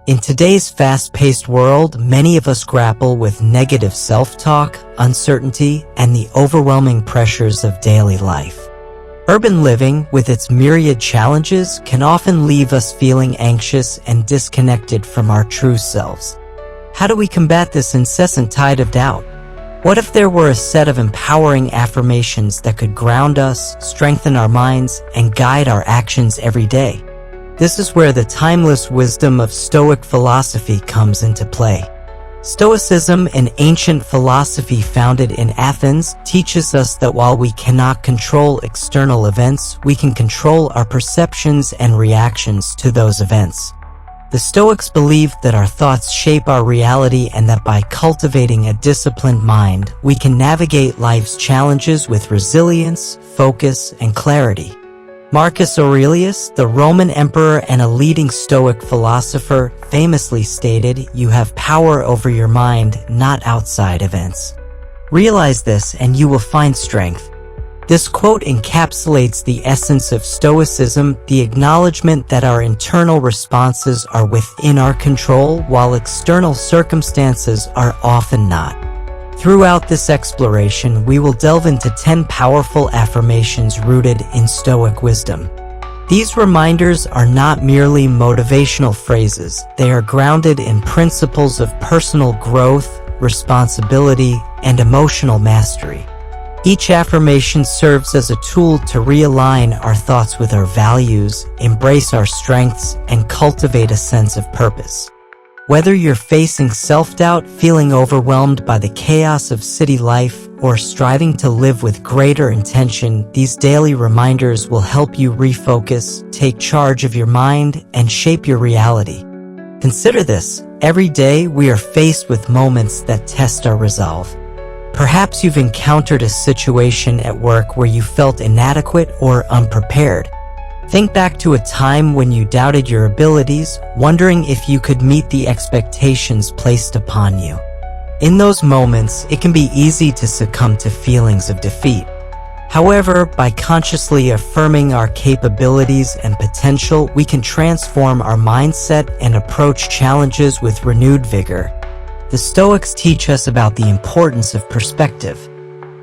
In today's fast-paced world, many of us grapple with negative self-talk, uncertainty, and the overwhelming pressures of daily life. Urban living, with its myriad challenges, can often leave us feeling anxious and disconnected from our true selves. How do we combat this incessant tide of doubt? What if there were a set of empowering affirmations that could ground us, strengthen our minds, and guide our actions every day? This is where the timeless wisdom of Stoic philosophy comes into play. Stoicism, an ancient philosophy founded in Athens, teaches us that while we cannot control external events, we can control our perceptions and reactions to those events. The Stoics believed that our thoughts shape our reality and that by cultivating a disciplined mind, we can navigate life's challenges with resilience, focus, and clarity. Marcus Aurelius, the Roman emperor and a leading Stoic philosopher, famously stated, "You have power over your mind, not outside events. Realize this and you will find strength." This quote encapsulates the essence of Stoicism, the acknowledgement that our internal responses are within our control, while external circumstances are often not. Throughout this exploration, we will delve into 10 powerful affirmations rooted in Stoic wisdom. These reminders are not merely motivational phrases, they are grounded in principles of personal growth, responsibility, and emotional mastery. Each affirmation serves as a tool to realign our thoughts with our values, embrace our strengths, and cultivate a sense of purpose. Whether you're facing self-doubt, feeling overwhelmed by the chaos of city life, or striving to live with greater intention, these daily reminders will help you refocus, take charge of your mind, and shape your reality. Consider this: every day we are faced with moments that test our resolve. Perhaps you've encountered a situation at work where you felt inadequate or unprepared. Think back to a time when you doubted your abilities, wondering if you could meet the expectations placed upon you. In those moments, it can be easy to succumb to feelings of defeat. However, by consciously affirming our capabilities and potential, we can transform our mindset and approach challenges with renewed vigor. The Stoics teach us about the importance of perspective.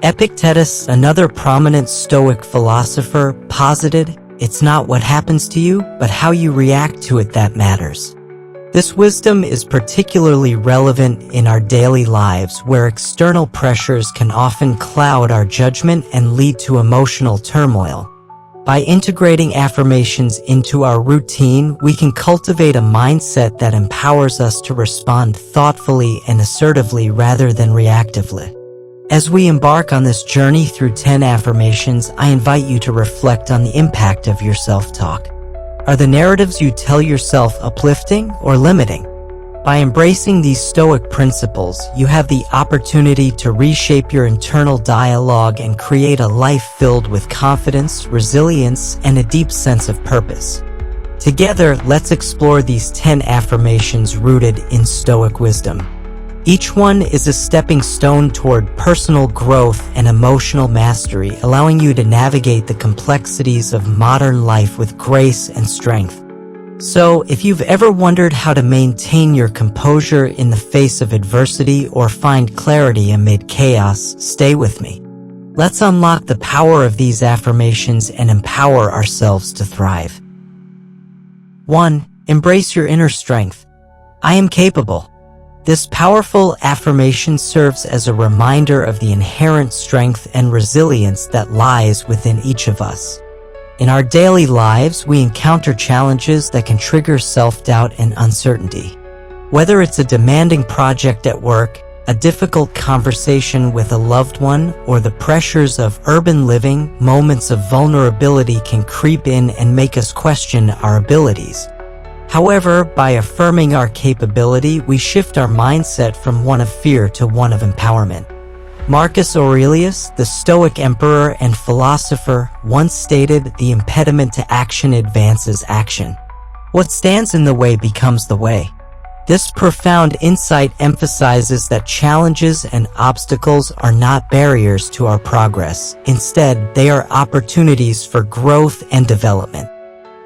Epictetus, another prominent Stoic philosopher, posited, "It's not what happens to you, but how you react to it that matters." This wisdom is particularly relevant in our daily lives, where external pressures can often cloud our judgment and lead to emotional turmoil. By integrating affirmations into our routine, we can cultivate a mindset that empowers us to respond thoughtfully and assertively rather than reactively. As we embark on this journey through 10 affirmations, I invite you to reflect on the impact of your self-talk. Are the narratives you tell yourself uplifting or limiting? By embracing these Stoic principles, you have the opportunity to reshape your internal dialogue and create a life filled with confidence, resilience, and a deep sense of purpose. Together, let's explore these 10 affirmations rooted in Stoic wisdom. Each one is a stepping stone toward personal growth and emotional mastery, allowing you to navigate the complexities of modern life with grace and strength. So, if you've ever wondered how to maintain your composure in the face of adversity or find clarity amid chaos, stay with me. Let's unlock the power of these affirmations and empower ourselves to thrive. 1. Embrace your inner strength. I am capable. This powerful affirmation serves as a reminder of the inherent strength and resilience that lies within each of us. In our daily lives, we encounter challenges that can trigger self-doubt and uncertainty. Whether it's a demanding project at work, a difficult conversation with a loved one, or the pressures of urban living, moments of vulnerability can creep in and make us question our abilities. However, by affirming our capability, we shift our mindset from one of fear to one of empowerment. Marcus Aurelius, the Stoic emperor and philosopher, once stated, "The impediment to action advances action. What stands in the way becomes the way." This profound insight emphasizes that challenges and obstacles are not barriers to our progress. Instead, they are opportunities for growth and development.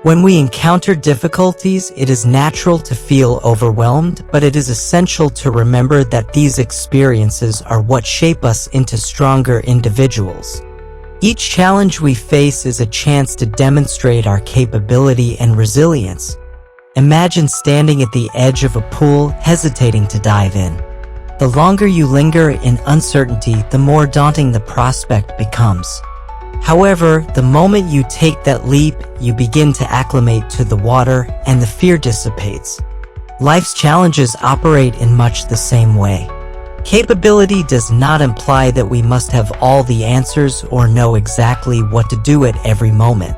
When we encounter difficulties, it is natural to feel overwhelmed, but it is essential to remember that these experiences are what shape us into stronger individuals. Each challenge we face is a chance to demonstrate our capability and resilience. Imagine standing at the edge of a pool, hesitating to dive in. The longer you linger in uncertainty, the more daunting the prospect becomes. However, the moment you take that leap, you begin to acclimate to the water and the fear dissipates. Life's challenges operate in much the same way. Capability does not imply that we must have all the answers or know exactly what to do at every moment.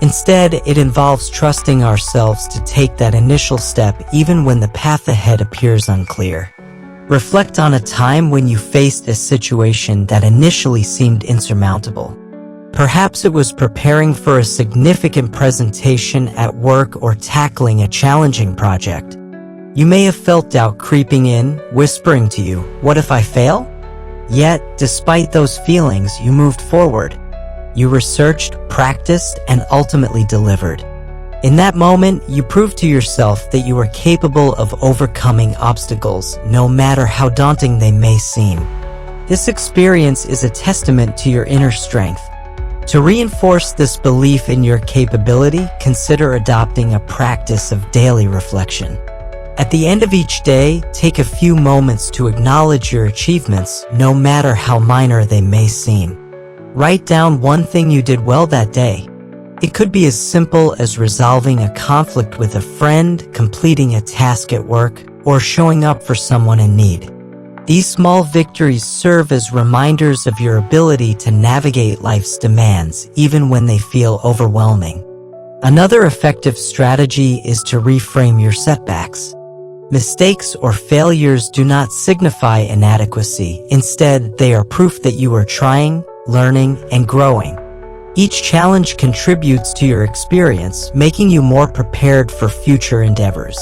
Instead, it involves trusting ourselves to take that initial step even when the path ahead appears unclear. Reflect on a time when you faced a situation that initially seemed insurmountable. Perhaps it was preparing for a significant presentation at work or tackling a challenging project. You may have felt doubt creeping in, whispering to you, "What if I fail?" Yet, despite those feelings, you moved forward. You researched, practiced, and ultimately delivered. In that moment, you proved to yourself that you are capable of overcoming obstacles, no matter how daunting they may seem. This experience is a testament to your inner strength. To reinforce this belief in your capability, consider adopting a practice of daily reflection. At the end of each day, take a few moments to acknowledge your achievements, no matter how minor they may seem. Write down one thing you did well that day. It could be as simple as resolving a conflict with a friend, completing a task at work, or showing up for someone in need. These small victories serve as reminders of your ability to navigate life's demands, even when they feel overwhelming. Another effective strategy is to reframe your setbacks. Mistakes or failures do not signify inadequacy. Instead, they are proof that you are trying, learning, and growing. Each challenge contributes to your experience, making you more prepared for future endeavors.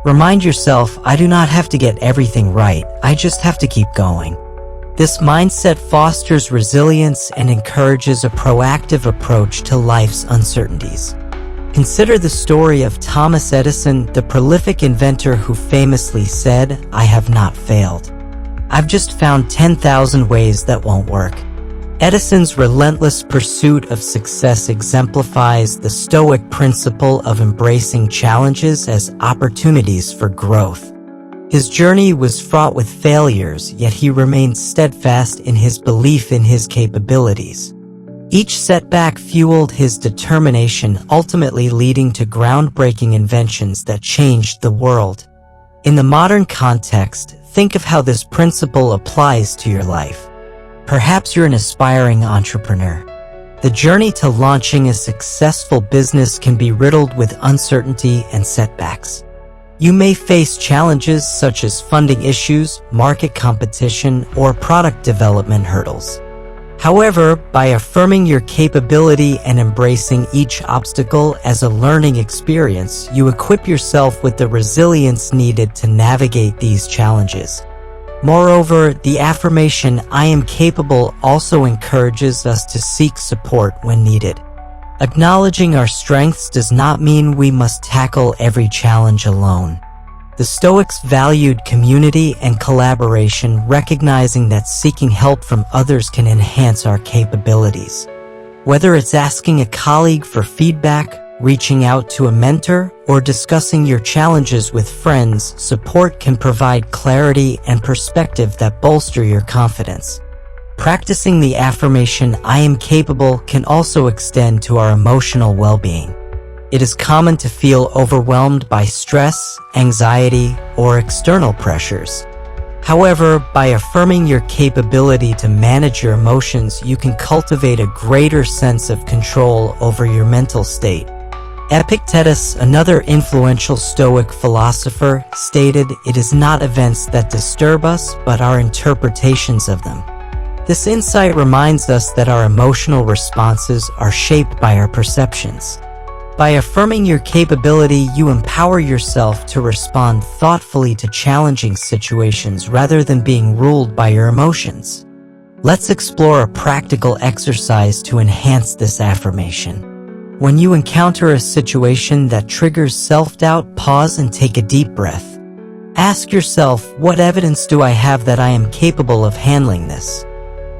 Remind yourself, I do not have to get everything right, I just have to keep going. This mindset fosters resilience and encourages a proactive approach to life's uncertainties. Consider the story of Thomas Edison, the prolific inventor who famously said, "I have not failed. I've just found 10,000 ways that won't work." Edison's relentless pursuit of success exemplifies the Stoic principle of embracing challenges as opportunities for growth. His journey was fraught with failures, yet he remained steadfast in his belief in his capabilities. Each setback fueled his determination, ultimately leading to groundbreaking inventions that changed the world. In the modern context, think of how this principle applies to your life. Perhaps you're an aspiring entrepreneur. The journey to launching a successful business can be riddled with uncertainty and setbacks. You may face challenges such as funding issues, market competition, or product development hurdles. However, by affirming your capability and embracing each obstacle as a learning experience, you equip yourself with the resilience needed to navigate these challenges. Moreover, the affirmation, "I am capable," also encourages us to seek support when needed. Acknowledging our strengths does not mean we must tackle every challenge alone. The Stoics valued community and collaboration, recognizing that seeking help from others can enhance our capabilities. Whether it's asking a colleague for feedback, reaching out to a mentor, or discussing your challenges with friends, support can provide clarity and perspective that bolster your confidence. Practicing the affirmation, "I am capable," can also extend to our emotional well-being. It is common to feel overwhelmed by stress, anxiety, or external pressures. However, by affirming your capability to manage your emotions, you can cultivate a greater sense of control over your mental state. Epictetus, another influential Stoic philosopher, stated, "It is not events that disturb us, but our interpretations of them." This insight reminds us that our emotional responses are shaped by our perceptions. By affirming your capability, you empower yourself to respond thoughtfully to challenging situations rather than being ruled by your emotions. Let's explore a practical exercise to enhance this affirmation. When you encounter a situation that triggers self-doubt, pause and take a deep breath. Ask yourself, what evidence do I have that I am capable of handling this?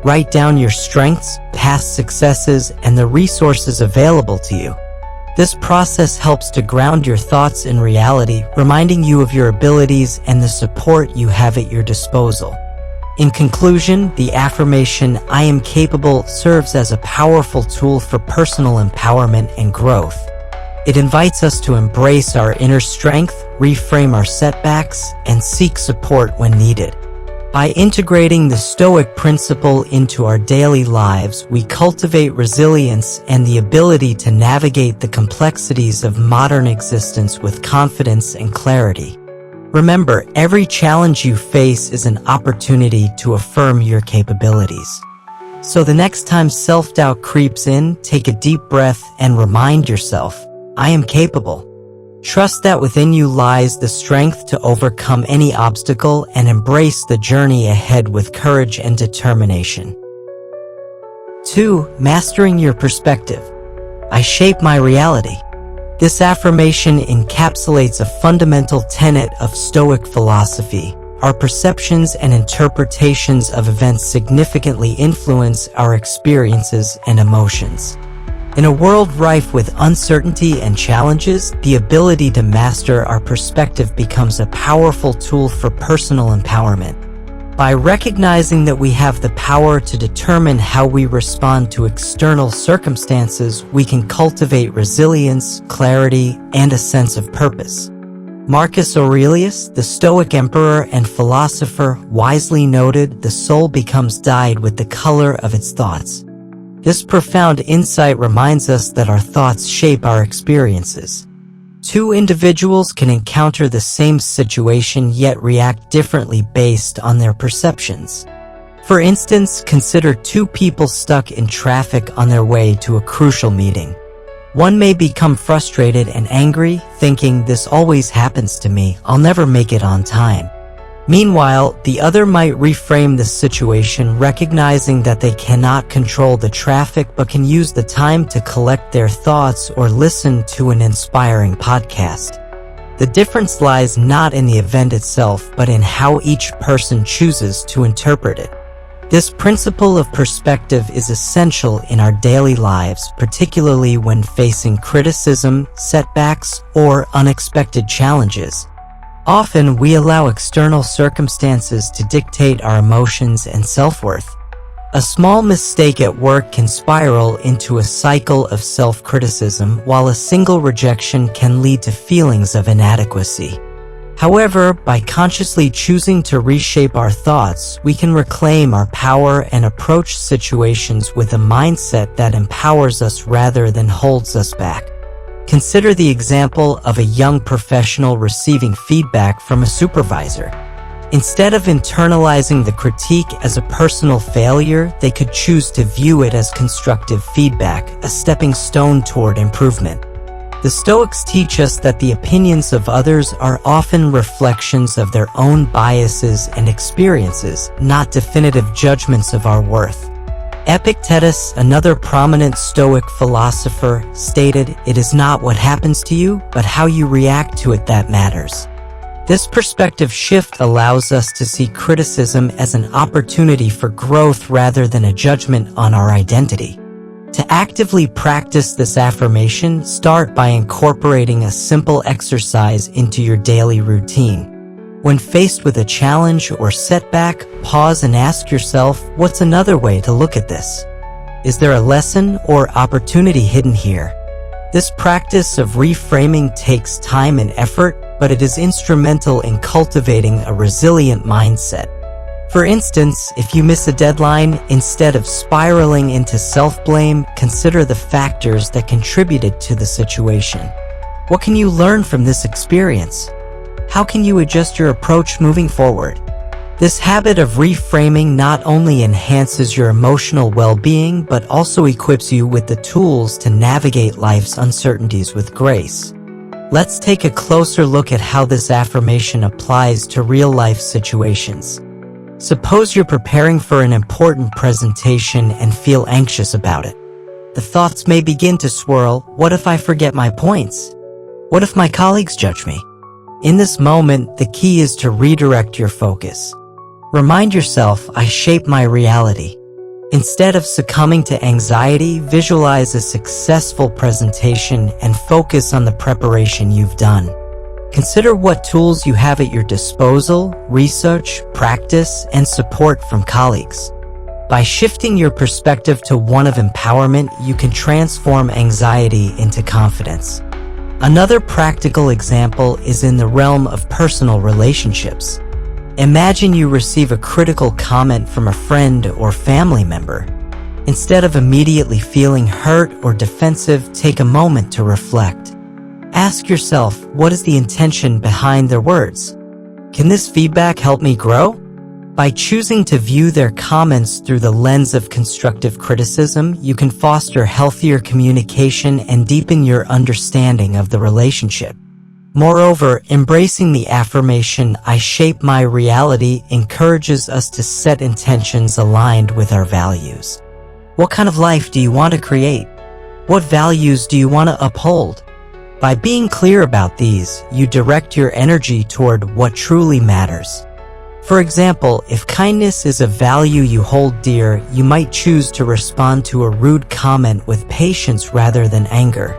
Write down your strengths, past successes, and the resources available to you. This process helps to ground your thoughts in reality, reminding you of your abilities and the support you have at your disposal. In conclusion, the affirmation, "I am capable," serves as a powerful tool for personal empowerment and growth. It invites us to embrace our inner strength, reframe our setbacks, and seek support when needed. By integrating the Stoic principle into our daily lives, we cultivate resilience and the ability to navigate the complexities of modern existence with confidence and clarity. Remember, every challenge you face is an opportunity to affirm your capabilities. So the next time self-doubt creeps in, take a deep breath and remind yourself, "I am capable." Trust that within you lies the strength to overcome any obstacle and embrace the journey ahead with courage and determination. 2. Mastering your perspective. I shape my reality. This affirmation encapsulates a fundamental tenet of Stoic philosophy. Our perceptions and interpretations of events significantly influence our experiences and emotions. In a world rife with uncertainty and challenges, the ability to master our perspective becomes a powerful tool for personal empowerment. By recognizing that we have the power to determine how we respond to external circumstances, we can cultivate resilience, clarity, and a sense of purpose. Marcus Aurelius, the Stoic emperor and philosopher, wisely noted, "The soul becomes dyed with the color of its thoughts." This profound insight reminds us that our thoughts shape our experiences. Two individuals can encounter the same situation yet react differently based on their perceptions. For instance, consider two people stuck in traffic on their way to a crucial meeting. One may become frustrated and angry, thinking, "This always happens to me, I'll never make it on time." Meanwhile, the other might reframe the situation, recognizing that they cannot control the traffic but can use the time to collect their thoughts or listen to an inspiring podcast. The difference lies not in the event itself, but in how each person chooses to interpret it. This principle of perspective is essential in our daily lives, particularly when facing criticism, setbacks, or unexpected challenges. Often, we allow external circumstances to dictate our emotions and self-worth. A small mistake at work can spiral into a cycle of self-criticism, while a single rejection can lead to feelings of inadequacy. However, by consciously choosing to reshape our thoughts, we can reclaim our power and approach situations with a mindset that empowers us rather than holds us back. Consider the example of a young professional receiving feedback from a supervisor. Instead of internalizing the critique as a personal failure, they could choose to view it as constructive feedback, a stepping stone toward improvement. The Stoics teach us that the opinions of others are often reflections of their own biases and experiences, not definitive judgments of our worth. Epictetus, another prominent Stoic philosopher, stated, "It is not what happens to you, but how you react to it that matters." This perspective shift allows us to see criticism as an opportunity for growth rather than a judgment on our identity. To actively practice this affirmation, start by incorporating a simple exercise into your daily routine. When faced with a challenge or setback, pause and ask yourself, what's another way to look at this? Is there a lesson or opportunity hidden here? This practice of reframing takes time and effort, but it is instrumental in cultivating a resilient mindset. For instance, if you miss a deadline, instead of spiraling into self-blame, consider the factors that contributed to the situation. What can you learn from this experience? How can you adjust your approach moving forward? This habit of reframing not only enhances your emotional well-being, but also equips you with the tools to navigate life's uncertainties with grace. Let's take a closer look at how this affirmation applies to real-life situations. Suppose you're preparing for an important presentation and feel anxious about it. The thoughts may begin to swirl. What if I forget my points? What if my colleagues judge me? In this moment, the key is to redirect your focus. Remind yourself, I shape my reality. Instead of succumbing to anxiety, visualize a successful presentation and focus on the preparation you've done. Consider what tools you have at your disposal, research, practice, and support from colleagues. By shifting your perspective to one of empowerment, you can transform anxiety into confidence. Another practical example is in the realm of personal relationships. Imagine you receive a critical comment from a friend or family member. Instead of immediately feeling hurt or defensive, take a moment to reflect. Ask yourself, what is the intention behind their words? Can this feedback help me grow? By choosing to view their comments through the lens of constructive criticism, you can foster healthier communication and deepen your understanding of the relationship. Moreover, embracing the affirmation, I shape my reality, encourages us to set intentions aligned with our values. What kind of life do you want to create? What values do you want to uphold? By being clear about these, you direct your energy toward what truly matters. For example, if kindness is a value you hold dear, you might choose to respond to a rude comment with patience rather than anger.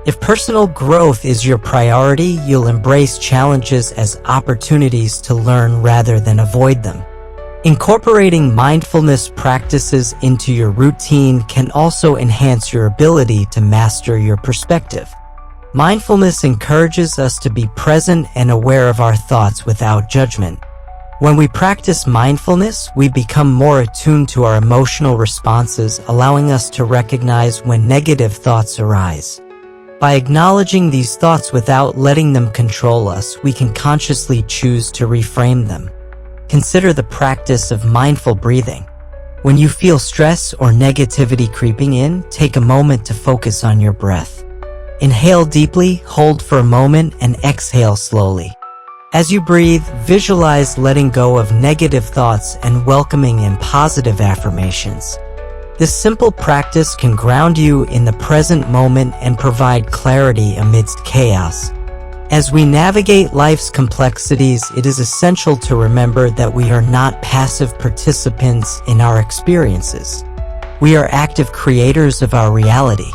If personal growth is your priority, you'll embrace challenges as opportunities to learn rather than avoid them. Incorporating mindfulness practices into your routine can also enhance your ability to master your perspective. Mindfulness encourages us to be present and aware of our thoughts without judgment. When we practice mindfulness, we become more attuned to our emotional responses, allowing us to recognize when negative thoughts arise. By acknowledging these thoughts without letting them control us, we can consciously choose to reframe them. Consider the practice of mindful breathing. When you feel stress or negativity creeping in, take a moment to focus on your breath. Inhale deeply, hold for a moment, and exhale slowly. As you breathe, visualize letting go of negative thoughts and welcoming in positive affirmations. This simple practice can ground you in the present moment and provide clarity amidst chaos. As we navigate life's complexities, it is essential to remember that we are not passive participants in our experiences. We are active creators of our reality.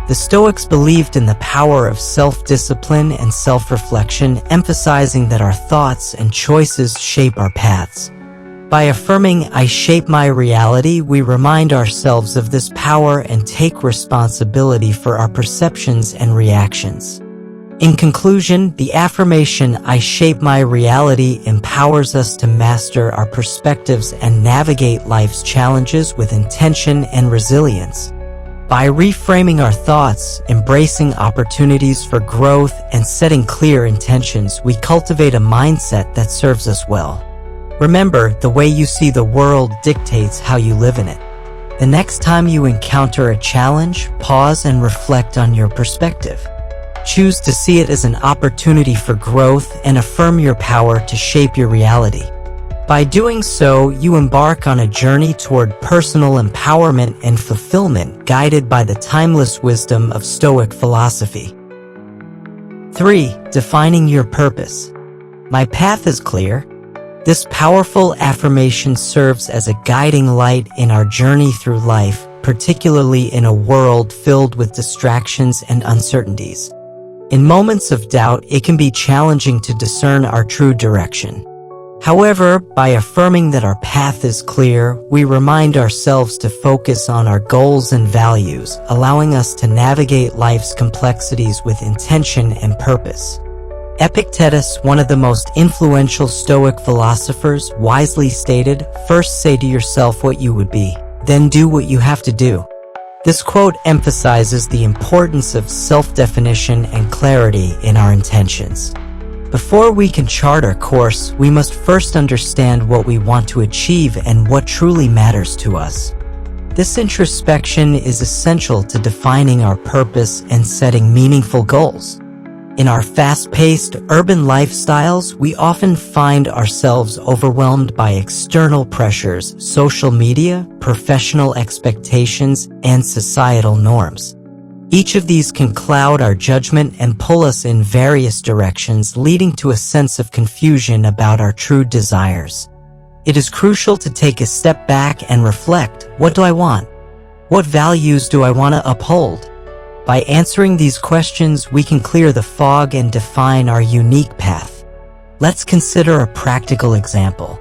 The Stoics believed in the power of self-discipline and self-reflection, emphasizing that our thoughts and choices shape our paths. By affirming, I shape my reality, we remind ourselves of this power and take responsibility for our perceptions and reactions. In conclusion, the affirmation, I shape my reality, empowers us to master our perspectives and navigate life's challenges with intention and resilience. By reframing our thoughts, embracing opportunities for growth, and setting clear intentions, we cultivate a mindset that serves us well. Remember, the way you see the world dictates how you live in it. The next time you encounter a challenge, pause and reflect on your perspective. Choose to see it as an opportunity for growth and affirm your power to shape your reality. By doing so, you embark on a journey toward personal empowerment and fulfillment, guided by the timeless wisdom of Stoic philosophy. 3. Defining your purpose. My path is clear. This powerful affirmation serves as a guiding light in our journey through life, particularly in a world filled with distractions and uncertainties. In moments of doubt, it can be challenging to discern our true direction. However, by affirming that our path is clear, we remind ourselves to focus on our goals and values, allowing us to navigate life's complexities with intention and purpose. Epictetus, one of the most influential Stoic philosophers, wisely stated, "First say to yourself what you would be, then do what you have to do." This quote emphasizes the importance of self-definition and clarity in our intentions. Before we can chart our course, we must first understand what we want to achieve and what truly matters to us. This introspection is essential to defining our purpose and setting meaningful goals. In our fast-paced urban lifestyles, we often find ourselves overwhelmed by external pressures, social media, professional expectations, and societal norms. Each of these can cloud our judgment and pull us in various directions, leading to a sense of confusion about our true desires. It is crucial to take a step back and reflect, what do I want? What values do I want to uphold? By answering these questions, we can clear the fog and define our unique path. Let's consider a practical example.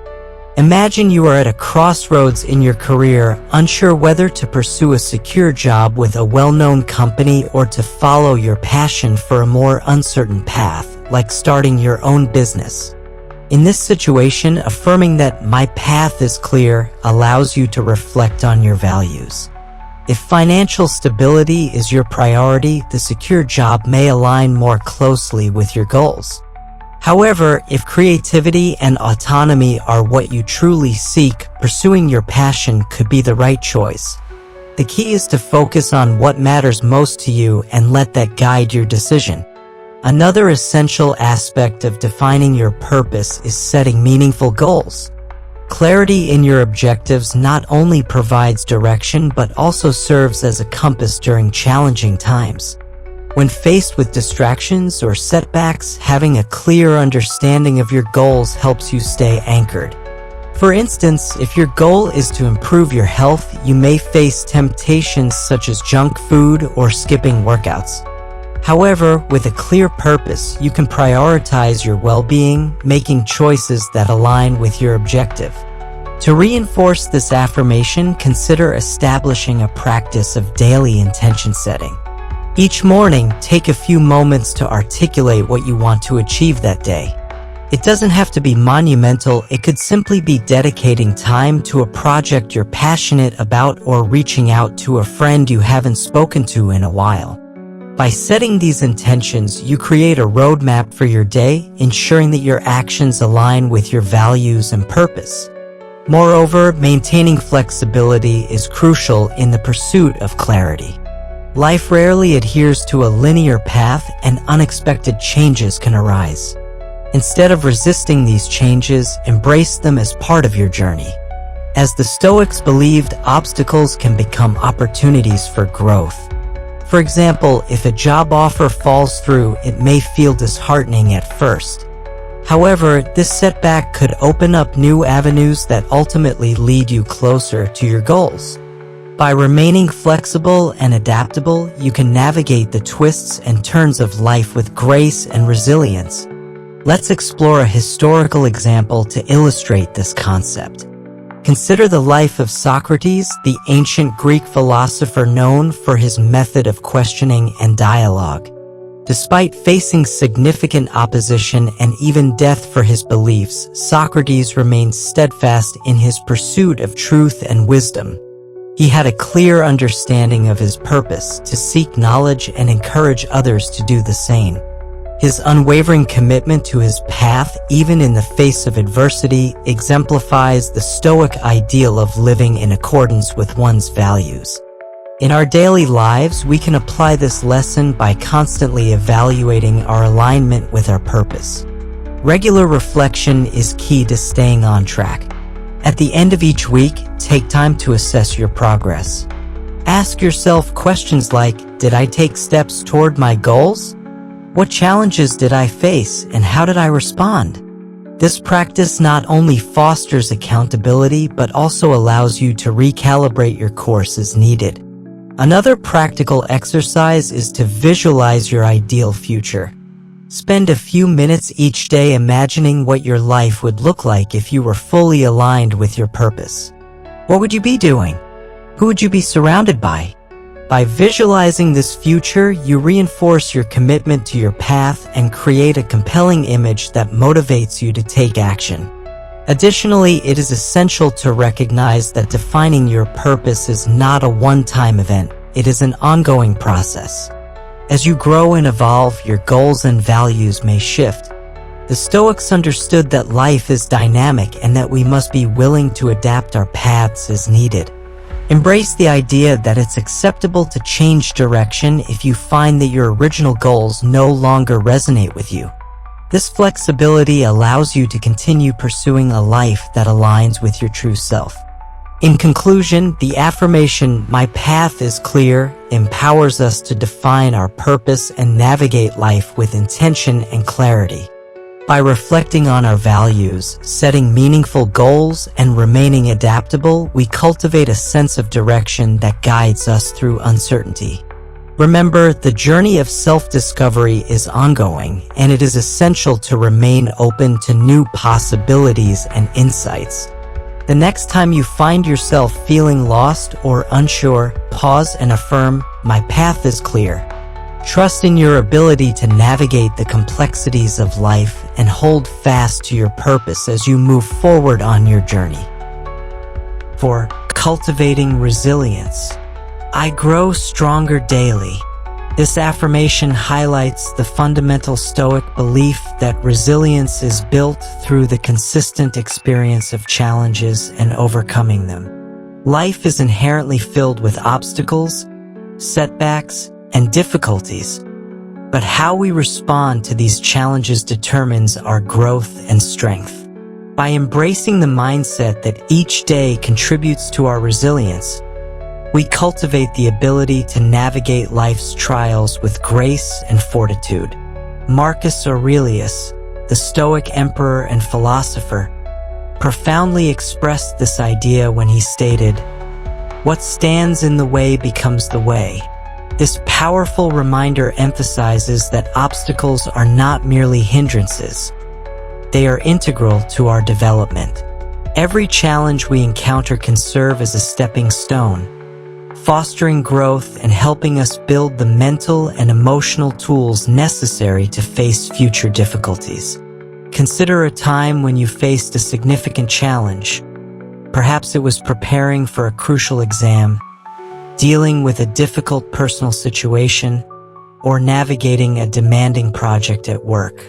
Imagine you are at a crossroads in your career, unsure whether to pursue a secure job with a well-known company or to follow your passion for a more uncertain path, like starting your own business. In this situation, affirming that my path is clear allows you to reflect on your values. If financial stability is your priority, the secure job may align more closely with your goals. However, if creativity and autonomy are what you truly seek, pursuing your passion could be the right choice. The key is to focus on what matters most to you and let that guide your decision. Another essential aspect of defining your purpose is setting meaningful goals. Clarity in your objectives not only provides direction but also serves as a compass during challenging times. When faced with distractions or setbacks, having a clear understanding of your goals helps you stay anchored. For instance, if your goal is to improve your health, you may face temptations such as junk food or skipping workouts. However, with a clear purpose, you can prioritize your well-being, making choices that align with your objective. To reinforce this affirmation, consider establishing a practice of daily intention setting. Each morning, take a few moments to articulate what you want to achieve that day. It doesn't have to be monumental, it could simply be dedicating time to a project you're passionate about or reaching out to a friend you haven't spoken to in a while. By setting these intentions, you create a roadmap for your day, ensuring that your actions align with your values and purpose. Moreover, maintaining flexibility is crucial in the pursuit of clarity. Life rarely adheres to a linear path, and unexpected changes can arise. Instead of resisting these changes, embrace them as part of your journey. As the Stoics believed, obstacles can become opportunities for growth. For example, if a job offer falls through, it may feel disheartening at first. However, this setback could open up new avenues that ultimately lead you closer to your goals. By remaining flexible and adaptable, you can navigate the twists and turns of life with grace and resilience. Let's explore a historical example to illustrate this concept. Consider the life of Socrates, the ancient Greek philosopher known for his method of questioning and dialogue. Despite facing significant opposition and even death for his beliefs, Socrates remained steadfast in his pursuit of truth and wisdom. He had a clear understanding of his purpose, to seek knowledge and encourage others to do the same. His unwavering commitment to his path, even in the face of adversity, exemplifies the Stoic ideal of living in accordance with one's values. In our daily lives, we can apply this lesson by constantly evaluating our alignment with our purpose. Regular reflection is key to staying on track. At the end of each week, take time to assess your progress. Ask yourself questions like, did I take steps toward my goals? What challenges did I face, and how did I respond? This practice not only fosters accountability but also allows you to recalibrate your course as needed. Another practical exercise is to visualize your ideal future. Spend a few minutes each day imagining what your life would look like if you were fully aligned with your purpose. What would you be doing? Who would you be surrounded by? By visualizing this future, you reinforce your commitment to your path and create a compelling image that motivates you to take action. Additionally, it is essential to recognize that defining your purpose is not a one-time event. It is an ongoing process. As you grow and evolve, your goals and values may shift. The Stoics understood that life is dynamic and that we must be willing to adapt our paths as needed. Embrace the idea that it's acceptable to change direction if you find that your original goals no longer resonate with you. This flexibility allows you to continue pursuing a life that aligns with your true self. In conclusion, the affirmation, "My path is clear," empowers us to define our purpose and navigate life with intention and clarity. By reflecting on our values, setting meaningful goals, and remaining adaptable, we cultivate a sense of direction that guides us through uncertainty. Remember, the journey of self-discovery is ongoing, and it is essential to remain open to new possibilities and insights. The next time you find yourself feeling lost or unsure, pause and affirm, "My path is clear." Trust in your ability to navigate the complexities of life and hold fast to your purpose as you move forward on your journey. For cultivating resilience, I grow stronger daily. This affirmation highlights the fundamental Stoic belief that resilience is built through the consistent experience of challenges and overcoming them. Life is inherently filled with obstacles, setbacks, and difficulties, but how we respond to these challenges determines our growth and strength. By embracing the mindset that each day contributes to our resilience, we cultivate the ability to navigate life's trials with grace and fortitude. Marcus Aurelius, the Stoic emperor and philosopher, profoundly expressed this idea when he stated, "What stands in the way becomes the way." This powerful reminder emphasizes that obstacles are not merely hindrances. They are integral to our development. Every challenge we encounter can serve as a stepping stone, fostering growth and helping us build the mental and emotional tools necessary to face future difficulties. Consider a time when you faced a significant challenge. Perhaps it was preparing for a crucial exam, dealing with a difficult personal situation, or navigating a demanding project at work.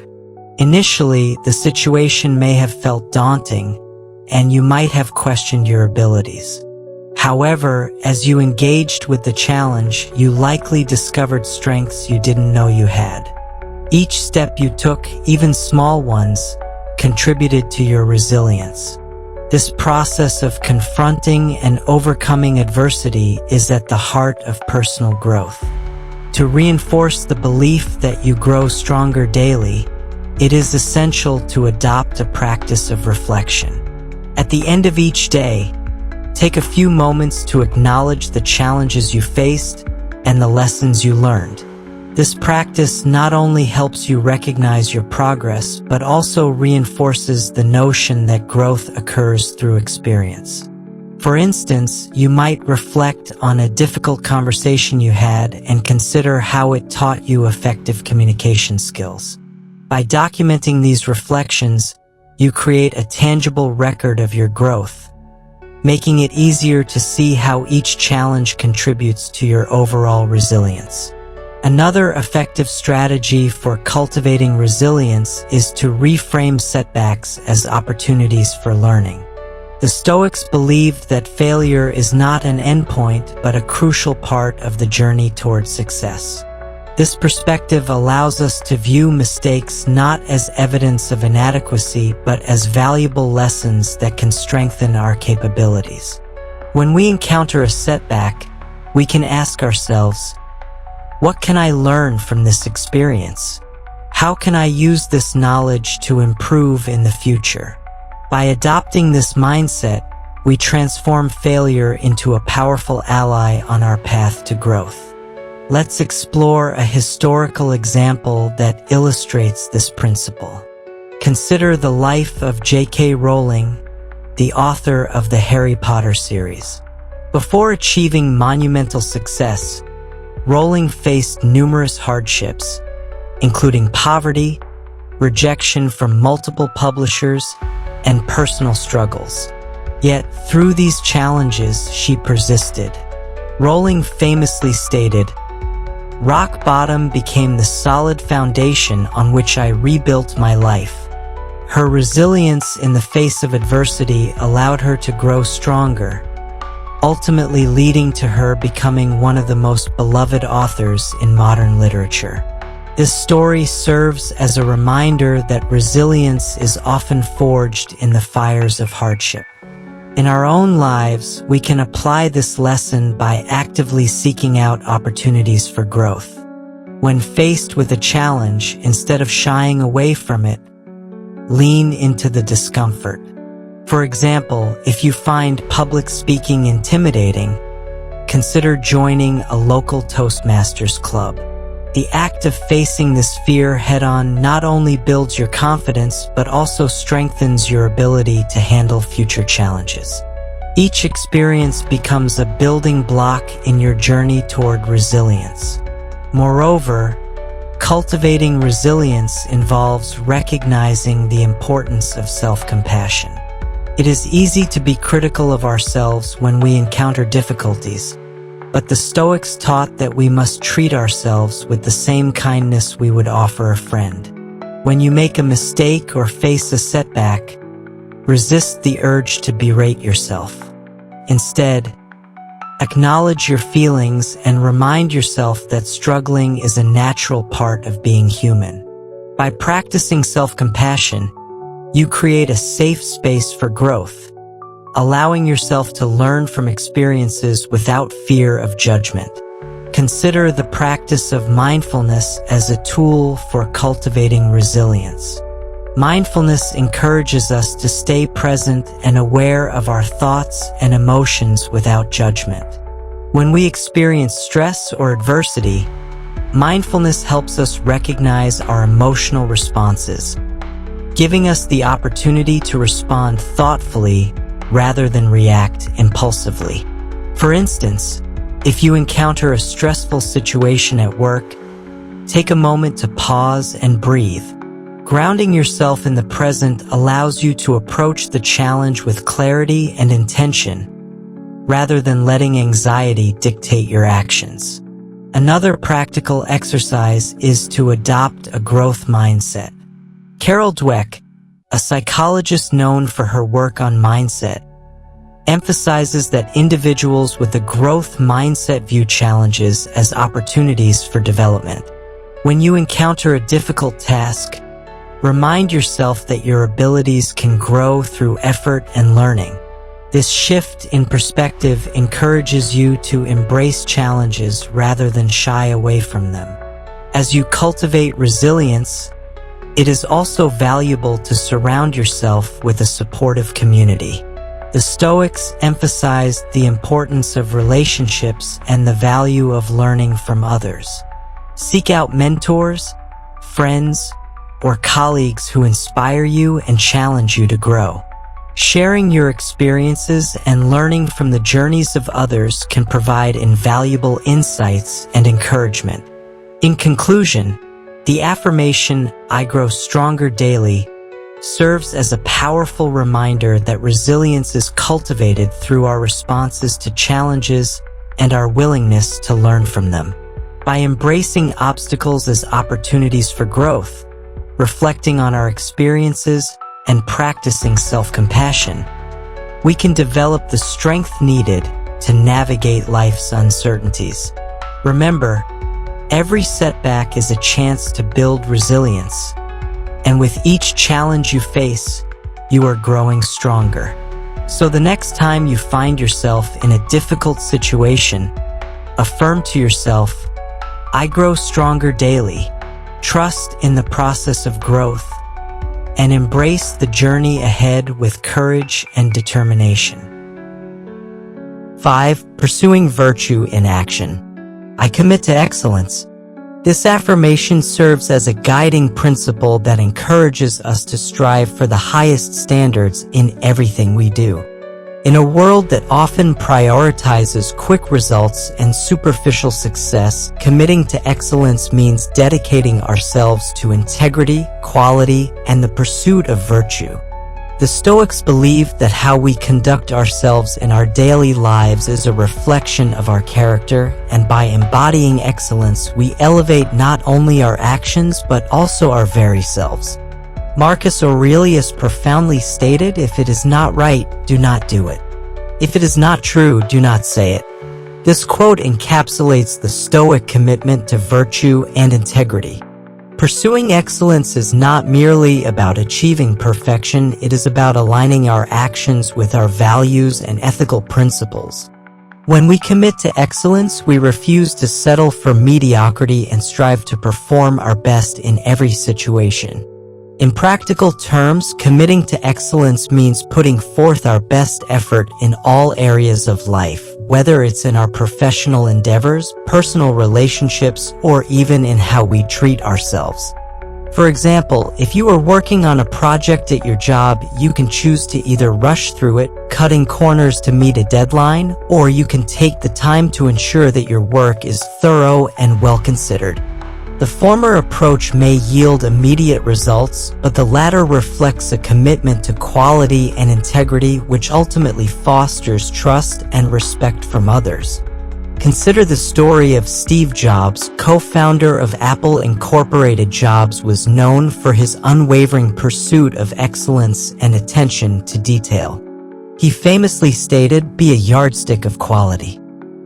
Initially, the situation may have felt daunting, and you might have questioned your abilities. However, as you engaged with the challenge, you likely discovered strengths you didn't know you had. Each step you took, even small ones, contributed to your resilience. This process of confronting and overcoming adversity is at the heart of personal growth. To reinforce the belief that you grow stronger daily, it is essential to adopt a practice of reflection. At the end of each day, take a few moments to acknowledge the challenges you faced and the lessons you learned. This practice not only helps you recognize your progress, but also reinforces the notion that growth occurs through experience. For instance, you might reflect on a difficult conversation you had and consider how it taught you effective communication skills. By documenting these reflections, you create a tangible record of your growth, making it easier to see how each challenge contributes to your overall resilience. Another effective strategy for cultivating resilience is to reframe setbacks as opportunities for learning. The Stoics believed that failure is not an endpoint, but a crucial part of the journey towards success. This perspective allows us to view mistakes not as evidence of inadequacy, but as valuable lessons that can strengthen our capabilities. When we encounter a setback, we can ask ourselves, what can I learn from this experience? How can I use this knowledge to improve in the future? By adopting this mindset, we transform failure into a powerful ally on our path to growth. Let's explore a historical example that illustrates this principle. Consider the life of J.K. Rowling, the author of the Harry Potter series. Before achieving monumental success, Rowling faced numerous hardships, including poverty, rejection from multiple publishers, and personal struggles. Yet, through these challenges, she persisted. Rowling famously stated, "Rock bottom became the solid foundation on which I rebuilt my life." Her resilience in the face of adversity allowed her to grow stronger, ultimately leading to her becoming one of the most beloved authors in modern literature. This story serves as a reminder that resilience is often forged in the fires of hardship. In our own lives, we can apply this lesson by actively seeking out opportunities for growth. When faced with a challenge, instead of shying away from it, lean into the discomfort. For example, if you find public speaking intimidating, consider joining a local Toastmasters club. The act of facing this fear head-on not only builds your confidence, but also strengthens your ability to handle future challenges. Each experience becomes a building block in your journey toward resilience. Moreover, cultivating resilience involves recognizing the importance of self-compassion. It is easy to be critical of ourselves when we encounter difficulties, but the Stoics taught that we must treat ourselves with the same kindness we would offer a friend. When you make a mistake or face a setback, resist the urge to berate yourself. Instead, acknowledge your feelings and remind yourself that struggling is a natural part of being human. By practicing self-compassion, you create a safe space for growth, allowing yourself to learn from experiences without fear of judgment. Consider the practice of mindfulness as a tool for cultivating resilience. Mindfulness encourages us to stay present and aware of our thoughts and emotions without judgment. When we experience stress or adversity, mindfulness helps us recognize our emotional responses, giving us the opportunity to respond thoughtfully rather than react impulsively. For instance, if you encounter a stressful situation at work, take a moment to pause and breathe. Grounding yourself in the present allows you to approach the challenge with clarity and intention, rather than letting anxiety dictate your actions. Another practical exercise is to adopt a growth mindset. Carol Dweck, a psychologist known for her work on mindset, emphasizes that individuals with a growth mindset view challenges as opportunities for development. When you encounter a difficult task, remind yourself that your abilities can grow through effort and learning. This shift in perspective encourages you to embrace challenges rather than shy away from them. As you cultivate resilience, it is also valuable to surround yourself with a supportive community. The Stoics emphasized the importance of relationships and the value of learning from others. Seek out mentors, friends, or colleagues who inspire you and challenge you to grow. Sharing your experiences and learning from the journeys of others can provide invaluable insights and encouragement. In conclusion, the affirmation, "I grow stronger daily," serves as a powerful reminder that resilience is cultivated through our responses to challenges and our willingness to learn from them. By embracing obstacles as opportunities for growth, reflecting on our experiences, and practicing self-compassion, we can develop the strength needed to navigate life's uncertainties. Remember, every setback is a chance to build resilience, and with each challenge you face, you are growing stronger. So the next time you find yourself in a difficult situation, affirm to yourself, "I grow stronger daily." Trust in the process of growth, and embrace the journey ahead with courage and determination. 5. Pursuing virtue in action. I commit to excellence. This affirmation serves as a guiding principle that encourages us to strive for the highest standards in everything we do. In a world that often prioritizes quick results and superficial success, committing to excellence means dedicating ourselves to integrity, quality, and the pursuit of virtue. The Stoics believe that how we conduct ourselves in our daily lives is a reflection of our character, and by embodying excellence, we elevate not only our actions but also our very selves. Marcus Aurelius profoundly stated, "If it is not right, do not do it." If it is not true, do not say it. This quote encapsulates the Stoic commitment to virtue and integrity. Pursuing excellence is not merely about achieving perfection, it is about aligning our actions with our values and ethical principles. When we commit to excellence, we refuse to settle for mediocrity and strive to perform our best in every situation. In practical terms, committing to excellence means putting forth our best effort in all areas of life, whether it's in our professional endeavors, personal relationships, or even in how we treat ourselves. For example, if you are working on a project at your job, you can choose to either rush through it, cutting corners to meet a deadline, or you can take the time to ensure that your work is thorough and well considered. The former approach may yield immediate results, but the latter reflects a commitment to quality and integrity which ultimately fosters trust and respect from others. Consider the story of Steve Jobs, co-founder of Apple Incorporated. Jobs was known for his unwavering pursuit of excellence and attention to detail. He famously stated, "Be a yardstick of quality."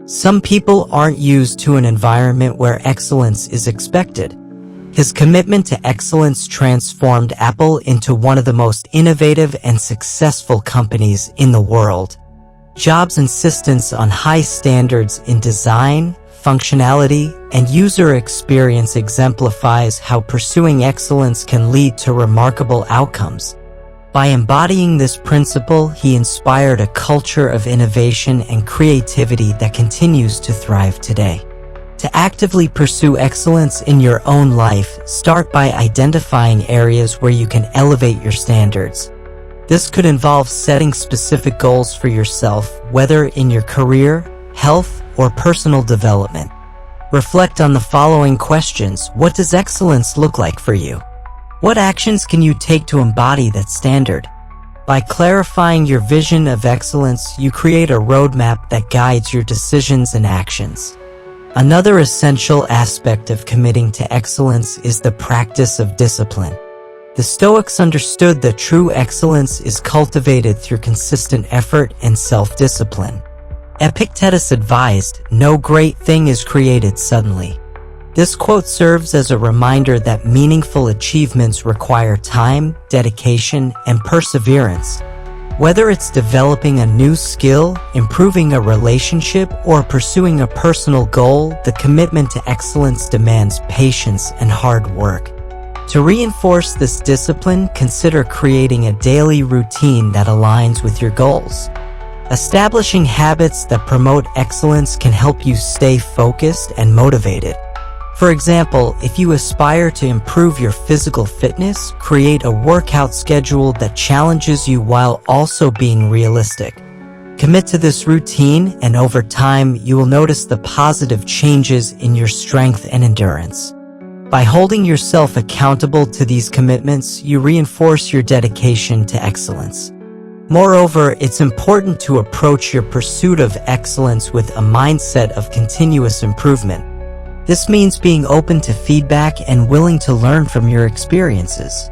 Some people aren't used to an environment where excellence is expected. His commitment to excellence transformed Apple into one of the most innovative and successful companies in the world. Jobs' insistence on high standards in design, functionality, and user experience exemplifies how pursuing excellence can lead to remarkable outcomes. By embodying this principle, he inspired a culture of innovation and creativity that continues to thrive today. To actively pursue excellence in your own life, start by identifying areas where you can elevate your standards. This could involve setting specific goals for yourself, whether in your career, health, or personal development. Reflect on the following questions. What does excellence look like for you? What actions can you take to embody that standard? By clarifying your vision of excellence, you create a roadmap that guides your decisions and actions. Another essential aspect of committing to excellence is the practice of discipline. The Stoics understood that true excellence is cultivated through consistent effort and self-discipline. Epictetus advised, "No great thing is created suddenly." This quote serves as a reminder that meaningful achievements require time, dedication, and perseverance. Whether it's developing a new skill, improving a relationship, or pursuing a personal goal, the commitment to excellence demands patience and hard work. To reinforce this discipline, consider creating a daily routine that aligns with your goals. Establishing habits that promote excellence can help you stay focused and motivated. For example, if you aspire to improve your physical fitness, create a workout schedule that challenges you while also being realistic. Commit to this routine, and over time, you will notice the positive changes in your strength and endurance. By holding yourself accountable to these commitments, you reinforce your dedication to excellence. Moreover, it's important to approach your pursuit of excellence with a mindset of continuous improvement. This means being open to feedback and willing to learn from your experiences.